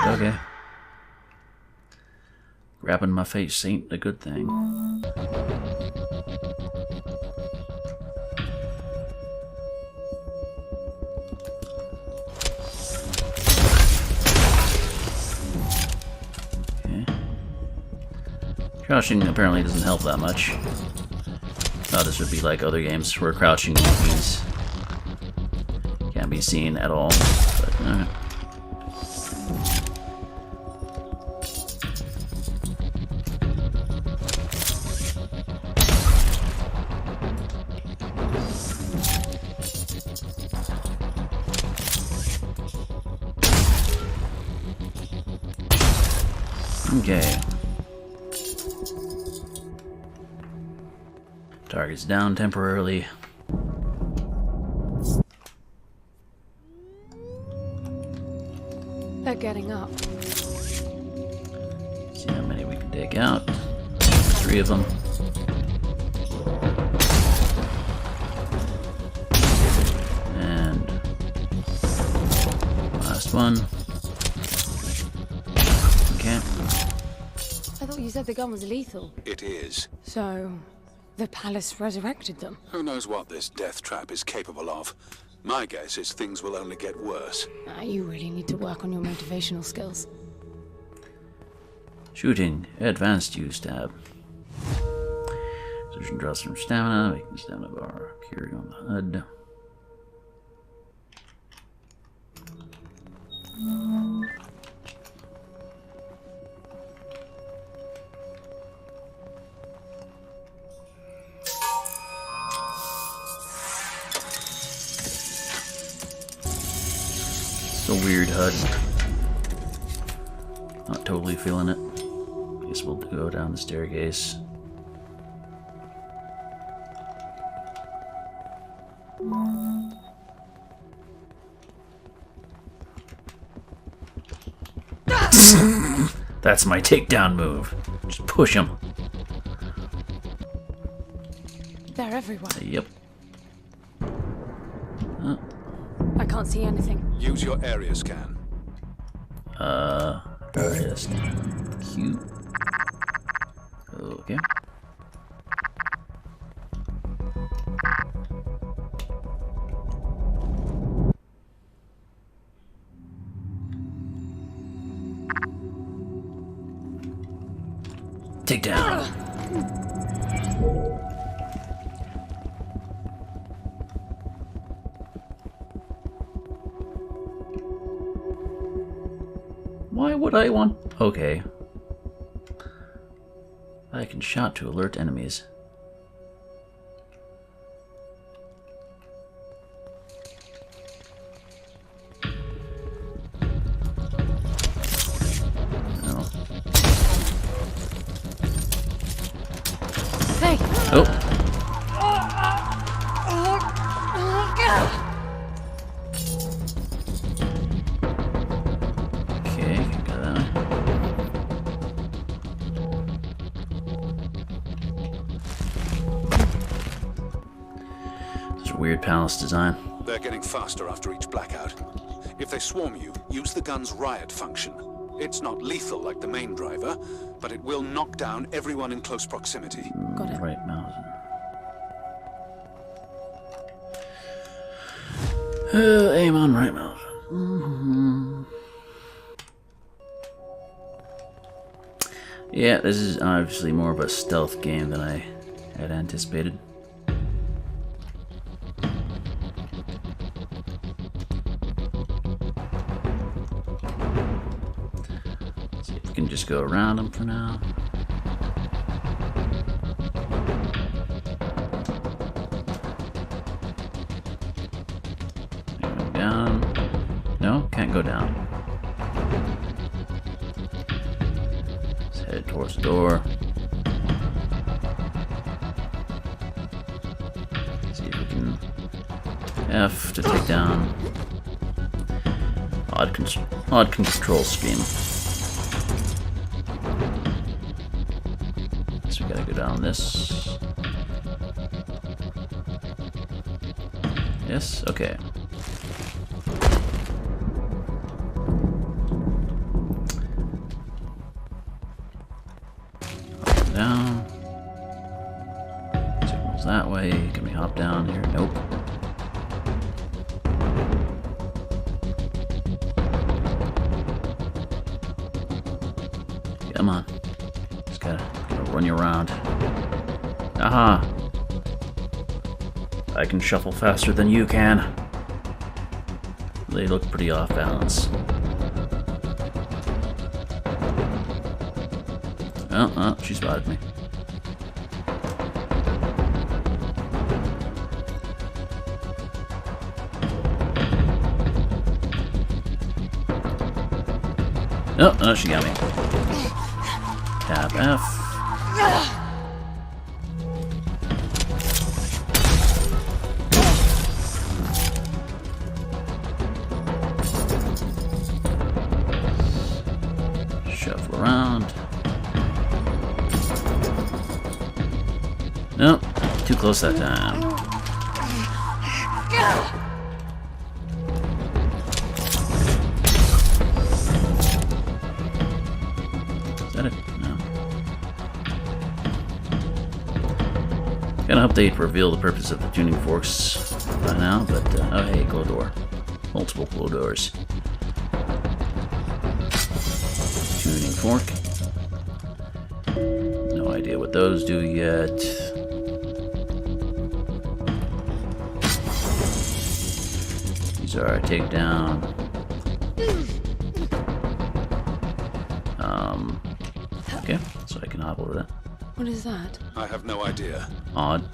[SPEAKER 1] Okay. Grabbing my face ain't a good thing. Okay. Crouching apparently doesn't help that much. Thought this would be like other games where crouching means can't be seen at all. But alright. Okay. Target's down temporarily.
[SPEAKER 2] They're getting up.
[SPEAKER 1] See how many we can take out. 3 of them. And last one. Okay.
[SPEAKER 2] I thought you said the gun was lethal.
[SPEAKER 4] It is.
[SPEAKER 2] So, the palace resurrected them.
[SPEAKER 4] Who knows what this death trap is capable of? My guess is things will only get worse.
[SPEAKER 2] You really need to work on your motivational skills.
[SPEAKER 1] Shooting. Advanced use tab. Surgeon draws from stamina. Making the stamina bar appear on the HUD. It's a weird HUD. Not totally feeling it. Guess we'll go down the staircase. That's my takedown move. Just push him.
[SPEAKER 2] They're everywhere.
[SPEAKER 1] Yep.
[SPEAKER 2] I can't see anything.
[SPEAKER 4] Use your area scan.
[SPEAKER 1] Just cute. Okay. Take down. Why would I want... Okay. I can shout to alert enemies. No.
[SPEAKER 2] Hey!
[SPEAKER 1] Oh! Okay, got that. It's a weird palace design.
[SPEAKER 4] They're getting faster after each blackout. If they swarm you, use the gun's riot function. It's not lethal like the main driver, but it will knock down everyone in close proximity.
[SPEAKER 2] Got it.
[SPEAKER 1] Right mouse. Aim on right mouse. Yeah, this is obviously more of a stealth game than I had anticipated. See if we can just go around them for now. Go down. No, can't go down. Let's head towards the door. See if we can F to take down. Odd control scheme. So we gotta go down this. Yes, okay. Up and down. Signals that way. Can we hop down here? Nope. Come on. Just gotta run you around. Aha! I can shuffle faster than you can. They look pretty off balance. Oh, she spotted me. Oh, she got me. Tap F. Shuffle around. Nope, too close that time. Is that it? No. Gonna hope they reveal the purpose of the tuning forks by now, but oh hey, glow door. Multiple glow doors. Tuning fork. No idea what those do yet. These are our takedown. Okay, so I can hop over that.
[SPEAKER 2] What is that?
[SPEAKER 4] I have no idea.
[SPEAKER 1] Odd.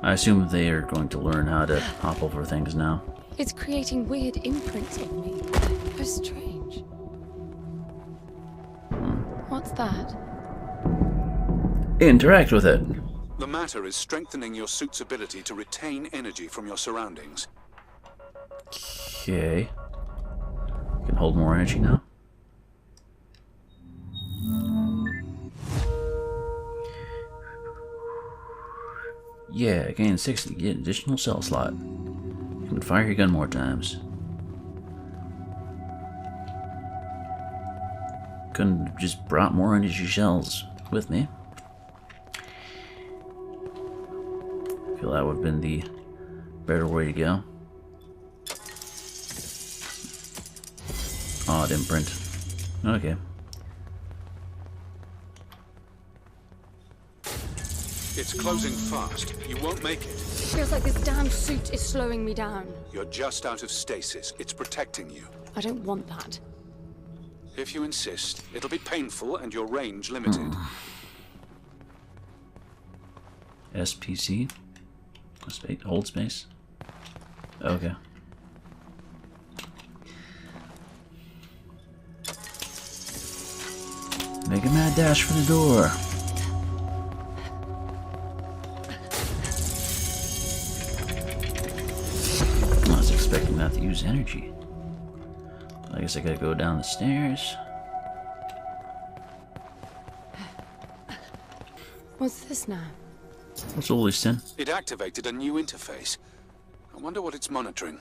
[SPEAKER 1] I assume they are going to learn how to hop over things now.
[SPEAKER 2] It's creating weird imprints of me. How strange. What's that?
[SPEAKER 1] Interact with it.
[SPEAKER 4] The matter is strengthening your suit's ability to retain energy from your surroundings.
[SPEAKER 1] Okay. Can hold more energy now. Yeah, gain 60. Get additional cell slot. You can fire your gun more times. Couldn't have just brought more energy shells with me. Feel that would have been the better way to go. Oh, it didn't print. Okay.
[SPEAKER 4] It's closing fast. You won't make it.
[SPEAKER 2] Feels like this damn suit is slowing me down.
[SPEAKER 4] You're just out of stasis. It's protecting you.
[SPEAKER 2] I don't want that.
[SPEAKER 4] If you insist, it'll be painful and your range limited.
[SPEAKER 1] SPC? Hold space? Okay. Make a mad dash for the door. I was expecting that to use energy. I guess I gotta go down the stairs.
[SPEAKER 2] What's this now?
[SPEAKER 1] What's all this then?
[SPEAKER 4] It activated a new interface. I wonder what it's monitoring.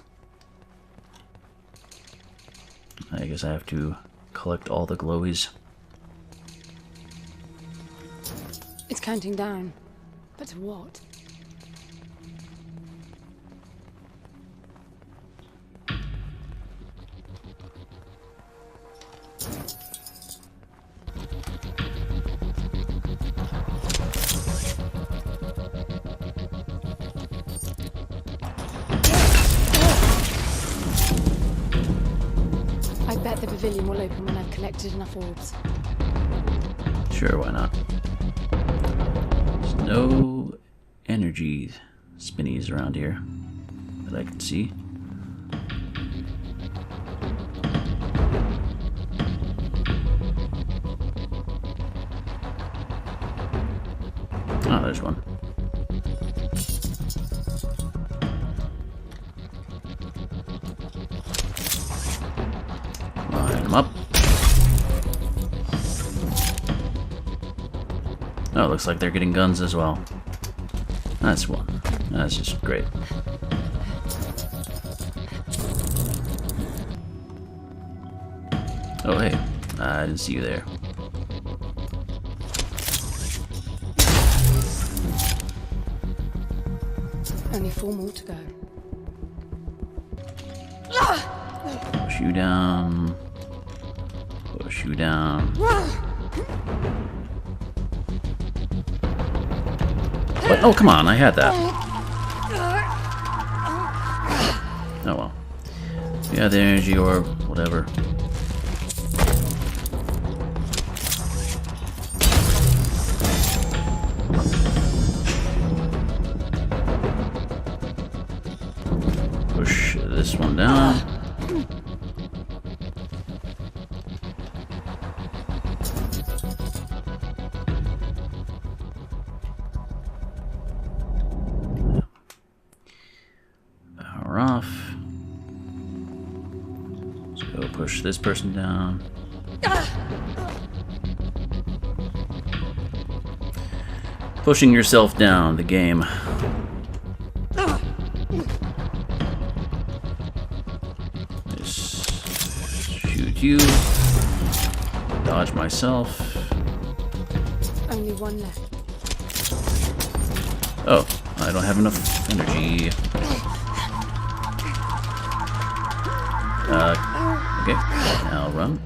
[SPEAKER 1] I guess I have to collect all the glowies.
[SPEAKER 2] It's counting down. But to what? I bet the pavilion will open when I've collected enough orbs.
[SPEAKER 1] Sure, why not? There's no energy spinnies around here that I can see. Oh, there's one. Line them up. Oh, it looks like they're getting guns as well. That's one. That's just great. Oh, hey. I didn't see you there.
[SPEAKER 2] Only 4 more to go.
[SPEAKER 1] Push you down. Push you down. What? Oh, come on. I had that. Oh, well. Yeah, the energy orb. Whatever. Push this one down. Power off. Let's go push this person down. Pushing yourself down, the game. Shoot you. Dodge myself.
[SPEAKER 2] Only 1 left.
[SPEAKER 1] Oh, I don't have enough energy. Okay. Now run.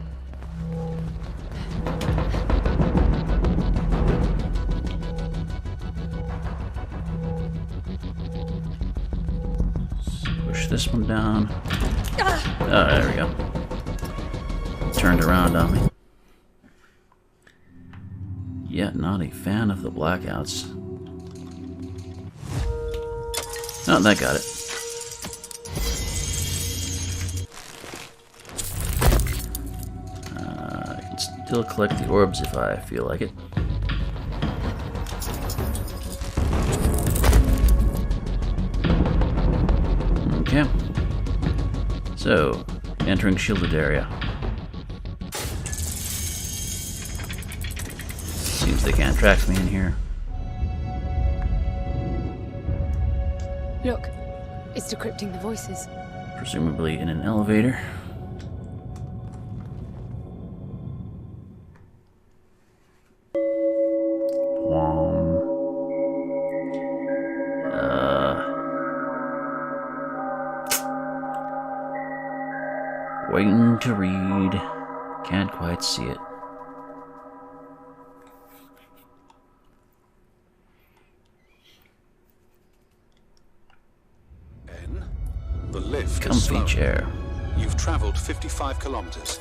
[SPEAKER 1] Push this one down. Oh, there we go. Turned around on me. Yet not a fan of the blackouts. Oh, that got it. still collect the orbs if I feel like it. Okay. So, entering shielded area. Seems they can't track me in here.
[SPEAKER 2] Look, it's decrypting the voices.
[SPEAKER 1] Presumably in an elevator. Waiting to read. Can't quite see it.
[SPEAKER 4] N, the lift is
[SPEAKER 1] Comfy
[SPEAKER 4] slow.
[SPEAKER 1] chair.
[SPEAKER 4] You've traveled 55 kilometers.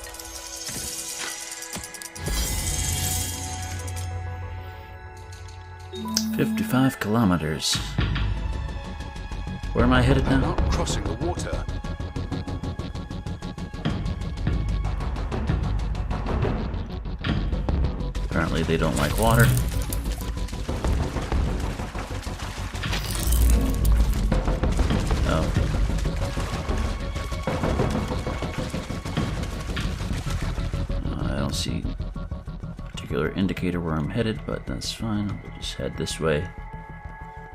[SPEAKER 1] "55 kilometers. Where am I headed
[SPEAKER 4] You're
[SPEAKER 1] now?
[SPEAKER 4] not crossing the water.
[SPEAKER 1] Apparently they don't like water. Oh. I don't see a particular indicator where I'm headed, but that's fine. We'll just head this way.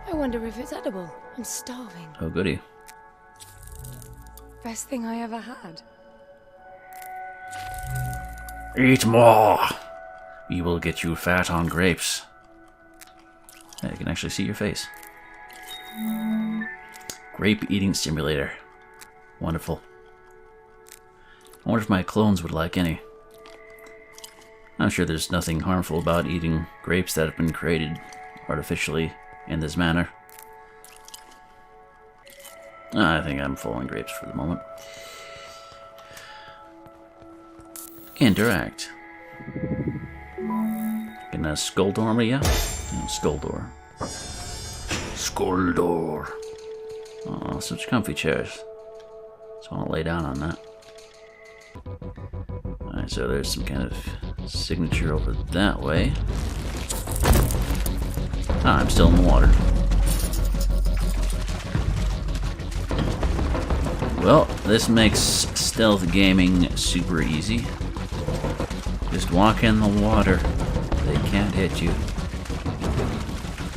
[SPEAKER 2] I wonder if it's edible. I'm starving.
[SPEAKER 1] Oh, goody.
[SPEAKER 2] Best thing I ever had.
[SPEAKER 1] Eat more! We will get you fat on grapes. Yeah, you can actually see your face. Grape eating simulator. Wonderful. I wonder if my clones would like any. I'm sure there's nothing harmful about eating grapes that have been created artificially in this manner. I think I'm full on grapes for the moment. Interact. Can a skull door me? Yeah. Skull door. Skull door. Oh, such comfy chairs. So I want to lay down on that. Alright, so there's some kind of signature over that way. Ah, I'm still in the water. Well, this makes stealth gaming super easy. Just walk in the water. They can't hit you.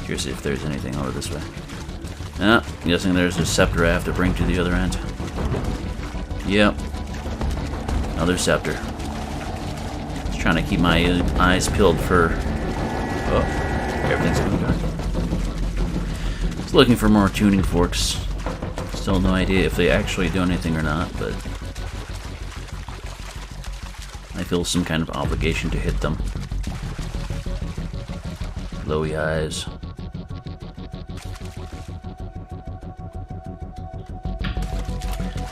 [SPEAKER 1] Curious if there's anything over this way. Ah, guessing there's a scepter I have to bring to the other end. Yep. Another scepter. Just trying to keep my eyes peeled for... Oh, everything's going dark. Just looking for more tuning forks. Still no idea if they actually do anything or not, but... I feel some kind of obligation to hit them. Glowy eyes.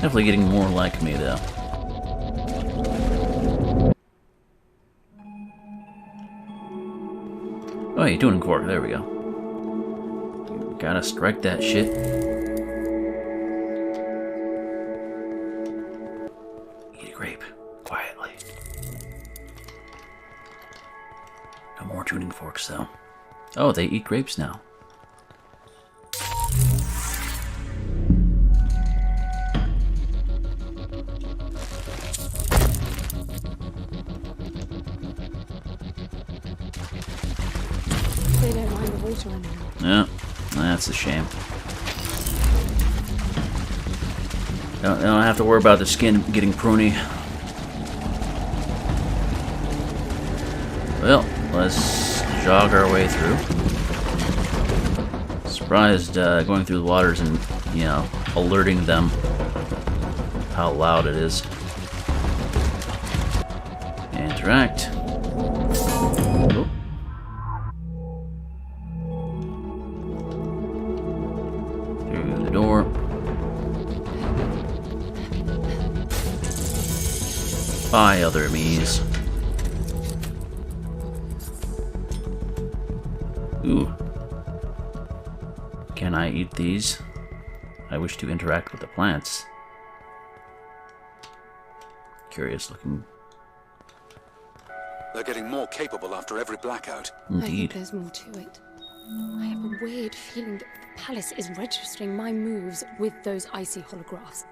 [SPEAKER 1] Definitely getting more like me, though. Oh, hey, tuning fork. There we go. Gotta strike that shit. Eat a grape. Quietly. No more tuning forks, though. Oh, they eat grapes now.
[SPEAKER 2] They don't mind the water anymore.
[SPEAKER 1] Yeah, that's a shame. Don't have to worry about the skin getting pruny. Well, let's jog our way through. Surprised going through the waters and, you know, alerting them how loud it is. Interact. Oh. Through the door. By other means. Ooh. Can I eat these? I wish to interact with the plants. Curious looking
[SPEAKER 4] They're getting more capable after every blackout.
[SPEAKER 2] I think
[SPEAKER 1] Indeed.
[SPEAKER 2] there's more to it. I have a weird feeling that the palace is registering my moves with those icy holographs,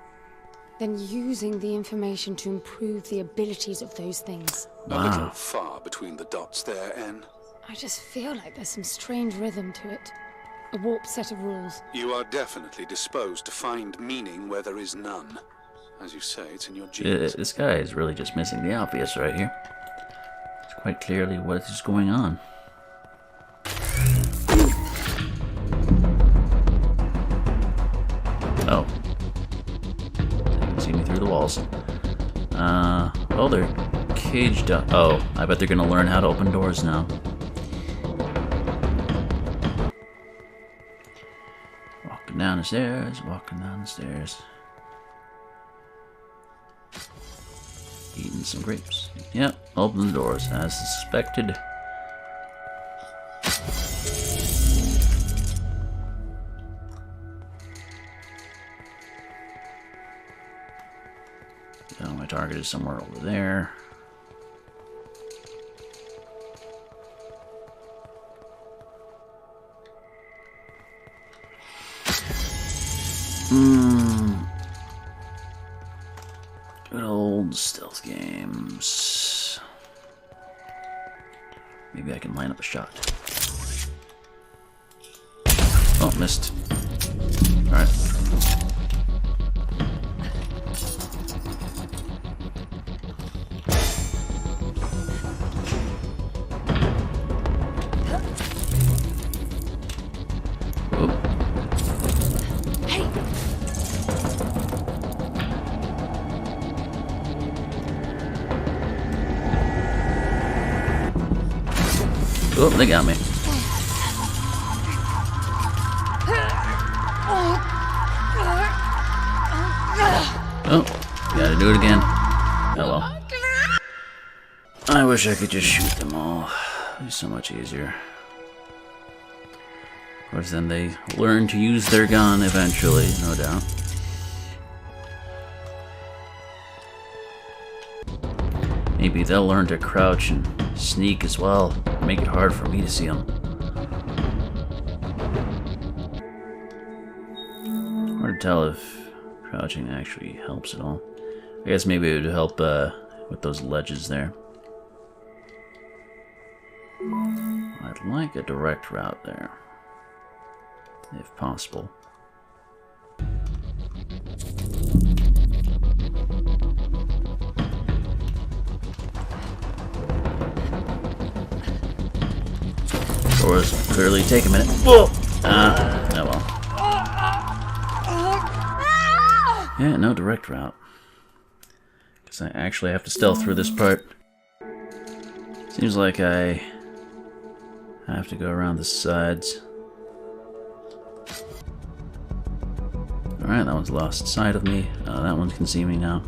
[SPEAKER 2] then using the information to improve the abilities of those things.
[SPEAKER 4] A little
[SPEAKER 1] Wow.
[SPEAKER 4] far between the dots there, Anne.
[SPEAKER 2] I just feel like there's some strange rhythm to it. A warped set of rules.
[SPEAKER 4] You are definitely disposed to find meaning where there is none. As you say, it's in your
[SPEAKER 1] Uh,
[SPEAKER 4] genes.
[SPEAKER 1] This guy is really just missing the obvious right here. It's quite clearly what is going on. Oh. They can see me through the walls. Oh, they're caged up. Oh, I bet they're gonna learn how to open doors now. Walking down the stairs, walking down the stairs. Eating some grapes. Yep, open the doors as suspected. So my target is somewhere over there. Good old stealth games. Maybe I can line up a shot. Oh, missed. Alright. Oh, they got me. Oh, gotta do it again. Oh well. I wish I could just shoot them all. It'd be so much easier. Of course, then they learn to use their gun eventually, no doubt. Maybe they'll learn to crouch and sneak as well. Make it hard for me to see them. Hard to tell if crouching actually helps at all. I guess maybe it would help with those ledges there. I'd like a direct route there, if possible. Doors clearly take a minute. Whoa! Oh well. Yeah, no direct route. Guess I actually have to stealth through this part. Seems like I have to go around the sides. Alright, that one's lost sight of me. That one can see me now.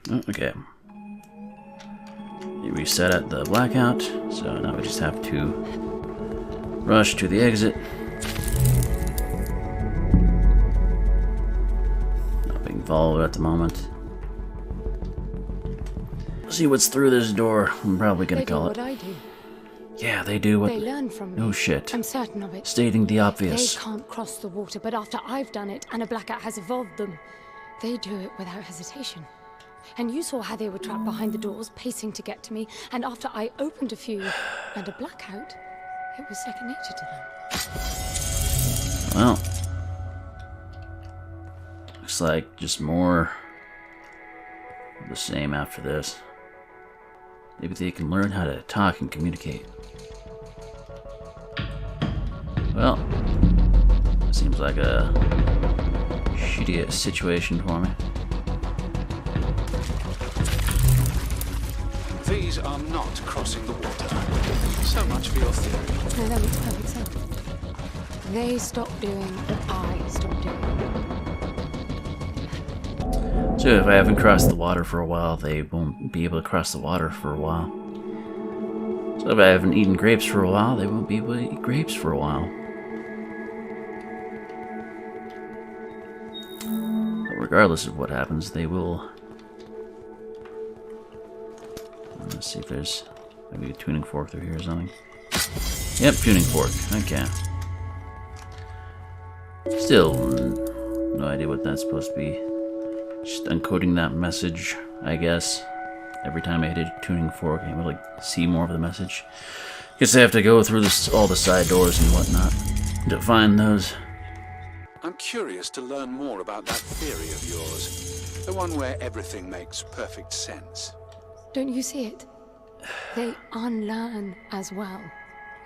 [SPEAKER 1] Oh, okay. You reset at the blackout, so now we just have to rush to the exit. Not being followed at the moment. See what's through this door. I'm probably gonna call it.
[SPEAKER 2] They do what I do.
[SPEAKER 1] Yeah, they do what.
[SPEAKER 2] They learn from me.
[SPEAKER 1] No shit.
[SPEAKER 2] I'm certain of it.
[SPEAKER 1] Stating the
[SPEAKER 2] They
[SPEAKER 1] obvious.
[SPEAKER 2] can't cross the water, but after I've done it and a blackout has evolved them, they do it without hesitation. And you saw how they were trapped behind the doors, pacing to get to me, and after I opened a few and a blackout, it was second nature to them.
[SPEAKER 1] Well, looks like just more of the same after this. Maybe they can learn how to talk and communicate. Well, seems like a shitty situation for me.
[SPEAKER 4] These are not crossing the water. So much for your theory.
[SPEAKER 2] No, that makes perfect sense. They stopped doing what I stopped doing.
[SPEAKER 1] So if I haven't crossed the water for a while, they won't be able to cross the water for a while. So if I haven't eaten grapes for a while, they won't be able to eat grapes for a while. regardless of what happens, they will... Let's see if there's maybe a tuning fork through here or something. Yep, tuning fork. Okay. Still, no idea what that's supposed to be. Just encoding that message, I guess. Every time I hit a tuning fork, I would like see more of the message. Guess I have to go through all the side doors and whatnot to find those.
[SPEAKER 4] I'm curious to learn more about that theory of yours. The one where everything makes perfect sense.
[SPEAKER 2] Don't you see it? They unlearn as well.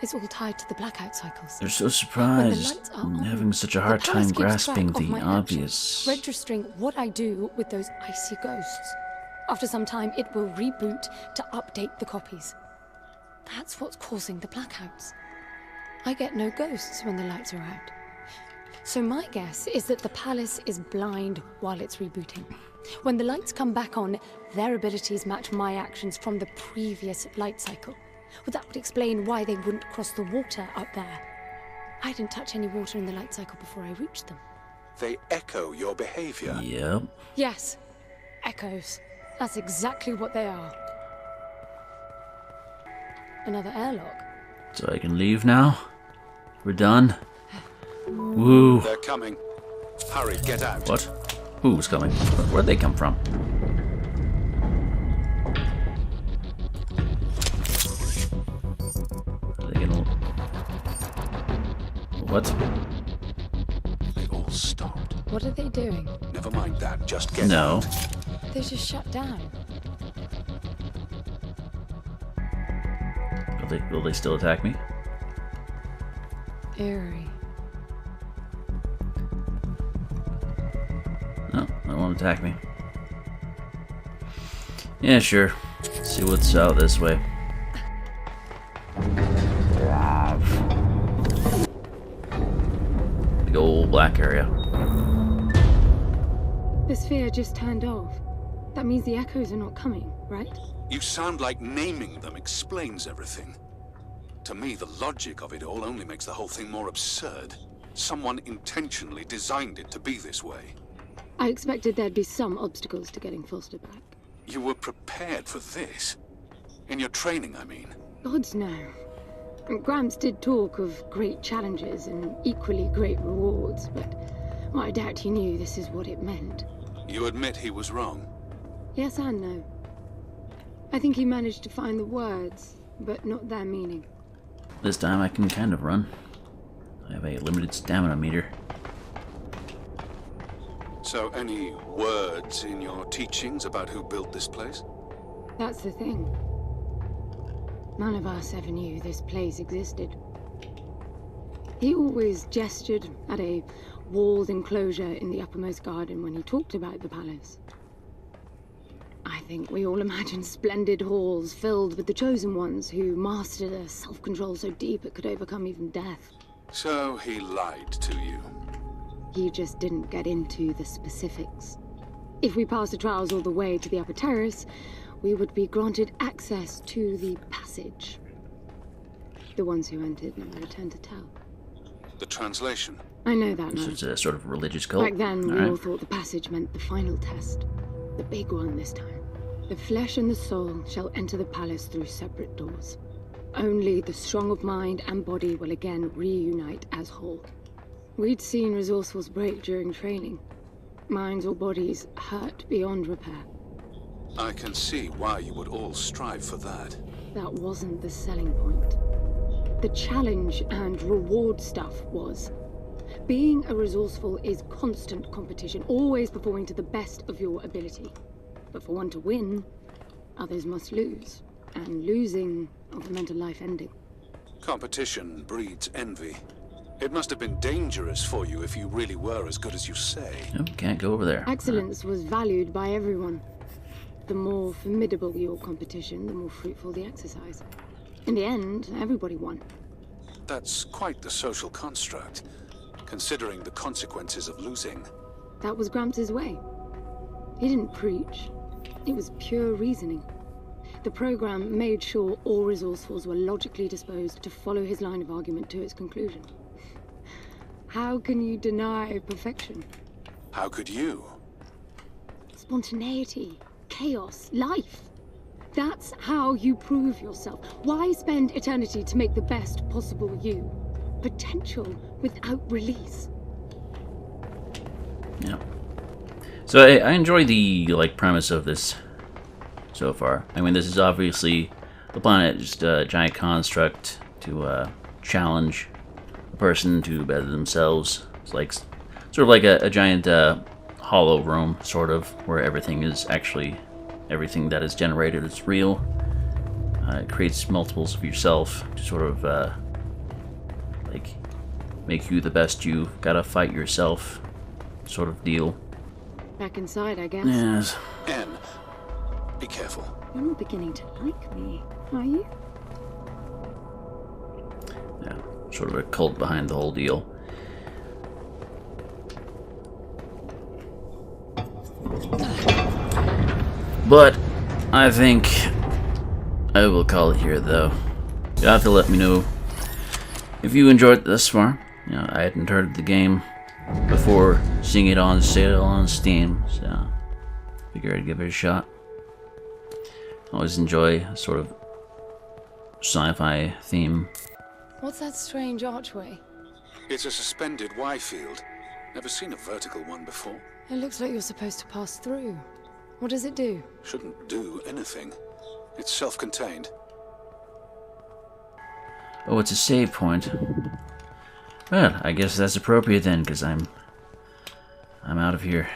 [SPEAKER 2] It's all tied to the blackout cycles.
[SPEAKER 1] They're so
[SPEAKER 2] When the
[SPEAKER 1] surprised
[SPEAKER 2] lights are
[SPEAKER 1] and
[SPEAKER 2] on,
[SPEAKER 1] having such a
[SPEAKER 2] the
[SPEAKER 1] hard
[SPEAKER 2] palace
[SPEAKER 1] time
[SPEAKER 2] keeps track
[SPEAKER 1] grasping
[SPEAKER 2] of
[SPEAKER 1] the
[SPEAKER 2] my
[SPEAKER 1] obvious.
[SPEAKER 2] actions, registering what I do with those icy ghosts. After some time, it will reboot to update the copies. That's what's causing the blackouts. I get no ghosts when the lights are out. So my guess is that the palace is blind while it's rebooting. When the lights come back on, their abilities match my actions from the previous light cycle. Well, that would explain why they wouldn't cross the water up there. I didn't touch any water in the light cycle before I reached them.
[SPEAKER 4] They echo your behavior.
[SPEAKER 1] Yep.
[SPEAKER 2] Yes, echoes. That's exactly what they are. Another airlock.
[SPEAKER 1] So I can leave now? We're done? Woo.
[SPEAKER 4] They're coming. Hurry, get out.
[SPEAKER 1] What? Who's coming? Where'd they come from? Are they gonna... What?
[SPEAKER 4] They all stopped.
[SPEAKER 2] What are they doing?
[SPEAKER 4] Never mind that, just get
[SPEAKER 1] No.
[SPEAKER 4] out.
[SPEAKER 2] They just shut down.
[SPEAKER 1] Will they still attack me?
[SPEAKER 2] Eerie.
[SPEAKER 1] No, they won't attack me. Yeah, sure. Let's see what's out this way. Big old black area.
[SPEAKER 2] The sphere just turned off. That means the echoes are not coming, right?
[SPEAKER 4] You sound like naming them explains everything. To me, the logic of it all only makes the whole thing more absurd. Someone intentionally designed it to be this way.
[SPEAKER 2] I expected there'd be some obstacles to getting Foster back.
[SPEAKER 4] You were prepared for this? In your training, I mean.
[SPEAKER 2] Gods no. Gramps did talk of great challenges and equally great rewards, but well, I doubt he knew this is what it meant.
[SPEAKER 4] You admit he was wrong?
[SPEAKER 2] Yes and no. I think he managed to find the words, but not their meaning.
[SPEAKER 1] This time I can kind of run. I have a limited stamina meter.
[SPEAKER 4] So, any words in your teachings about who built this place?
[SPEAKER 2] That's the thing. None of us ever knew this place existed. He always gestured at a walled enclosure in the uppermost garden when he talked about the palace. I think we all imagine splendid halls filled with the chosen ones who mastered a self-control so deep it could overcome even death.
[SPEAKER 4] So, he lied to you.
[SPEAKER 2] He just didn't get into the specifics. If we passed the trials all the way to the upper terrace, we would be granted access to the passage. The ones who entered never returned to tell.
[SPEAKER 4] The translation?
[SPEAKER 2] I know that now.
[SPEAKER 1] So it's a sort of religious cult.
[SPEAKER 2] Back then, we
[SPEAKER 1] Alright.
[SPEAKER 2] all thought the passage meant the final test. The big one this time. The flesh and the soul shall enter the palace through separate doors. Only the strong of mind and body will again reunite as whole. We'd seen resourcefuls break during training. Minds or bodies hurt beyond repair.
[SPEAKER 4] I can see why you would all strive for that.
[SPEAKER 2] That wasn't the selling point. The challenge and reward stuff was. Being a resourceful is constant competition, always performing to the best of your ability. But for one to win, others must lose. And losing often meant a life ending.
[SPEAKER 4] Competition breeds envy. It must have been dangerous for you if you really were as good as you say.
[SPEAKER 1] Nope, can't go over there.
[SPEAKER 2] Excellence was valued by everyone. The more formidable your competition, the more fruitful the exercise. In the end, everybody won.
[SPEAKER 4] That's quite the social construct, considering the consequences of losing.
[SPEAKER 2] That was Gramps' way. He didn't preach. It was pure reasoning. The program made sure all resourcefuls were logically disposed to follow his line of argument to its conclusion. How can you deny perfection?
[SPEAKER 4] How could you?
[SPEAKER 2] Spontaneity, chaos, life. That's how you prove yourself. Why spend eternity to make the best possible you? Potential without release.
[SPEAKER 1] Yeah. So I enjoy the premise of this so far. I mean, this is obviously the planet just a giant construct to challenge a person to better themselves. It's like sort of like a giant hollow room, sort of, where everything is actually everything that is generated is real. It creates multiples of yourself to sort of like make you the best you. Gotta fight yourself, sort of deal.
[SPEAKER 2] Back inside, I guess.
[SPEAKER 1] Yes.
[SPEAKER 4] Anne, be careful.
[SPEAKER 2] You're not beginning to like me, are you?
[SPEAKER 1] Yeah, sort of a cult behind the whole deal. But I think I will call it here, though. You'll have to let me know if you enjoyed it thus far. You know, I hadn't heard of the game before seeing it on sale on Steam, so figured I'd give it a shot. Always enjoy a sort of sci-fi theme.
[SPEAKER 2] What's that strange archway?
[SPEAKER 4] It's a suspended Y field. Never seen a vertical one before.
[SPEAKER 2] It looks like you're supposed to pass through. What does it do?
[SPEAKER 4] Shouldn't do anything. It's self-contained.
[SPEAKER 1] Oh, it's a save point. Well, I guess that's appropriate then, because I'm out of here.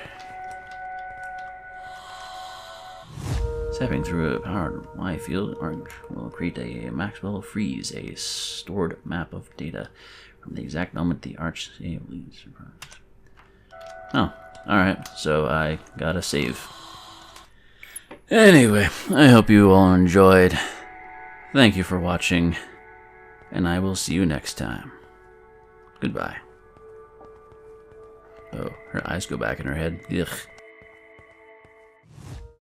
[SPEAKER 1] Stepping through a powered Y field arch will create a Maxwell freeze, a stored map of data from the exact moment the arch save leads. Oh, alright, so I gotta save. Anyway, I hope you all enjoyed. Thank you for watching, and I will see you next time. Goodbye. Oh, her eyes go back in her head. Ugh.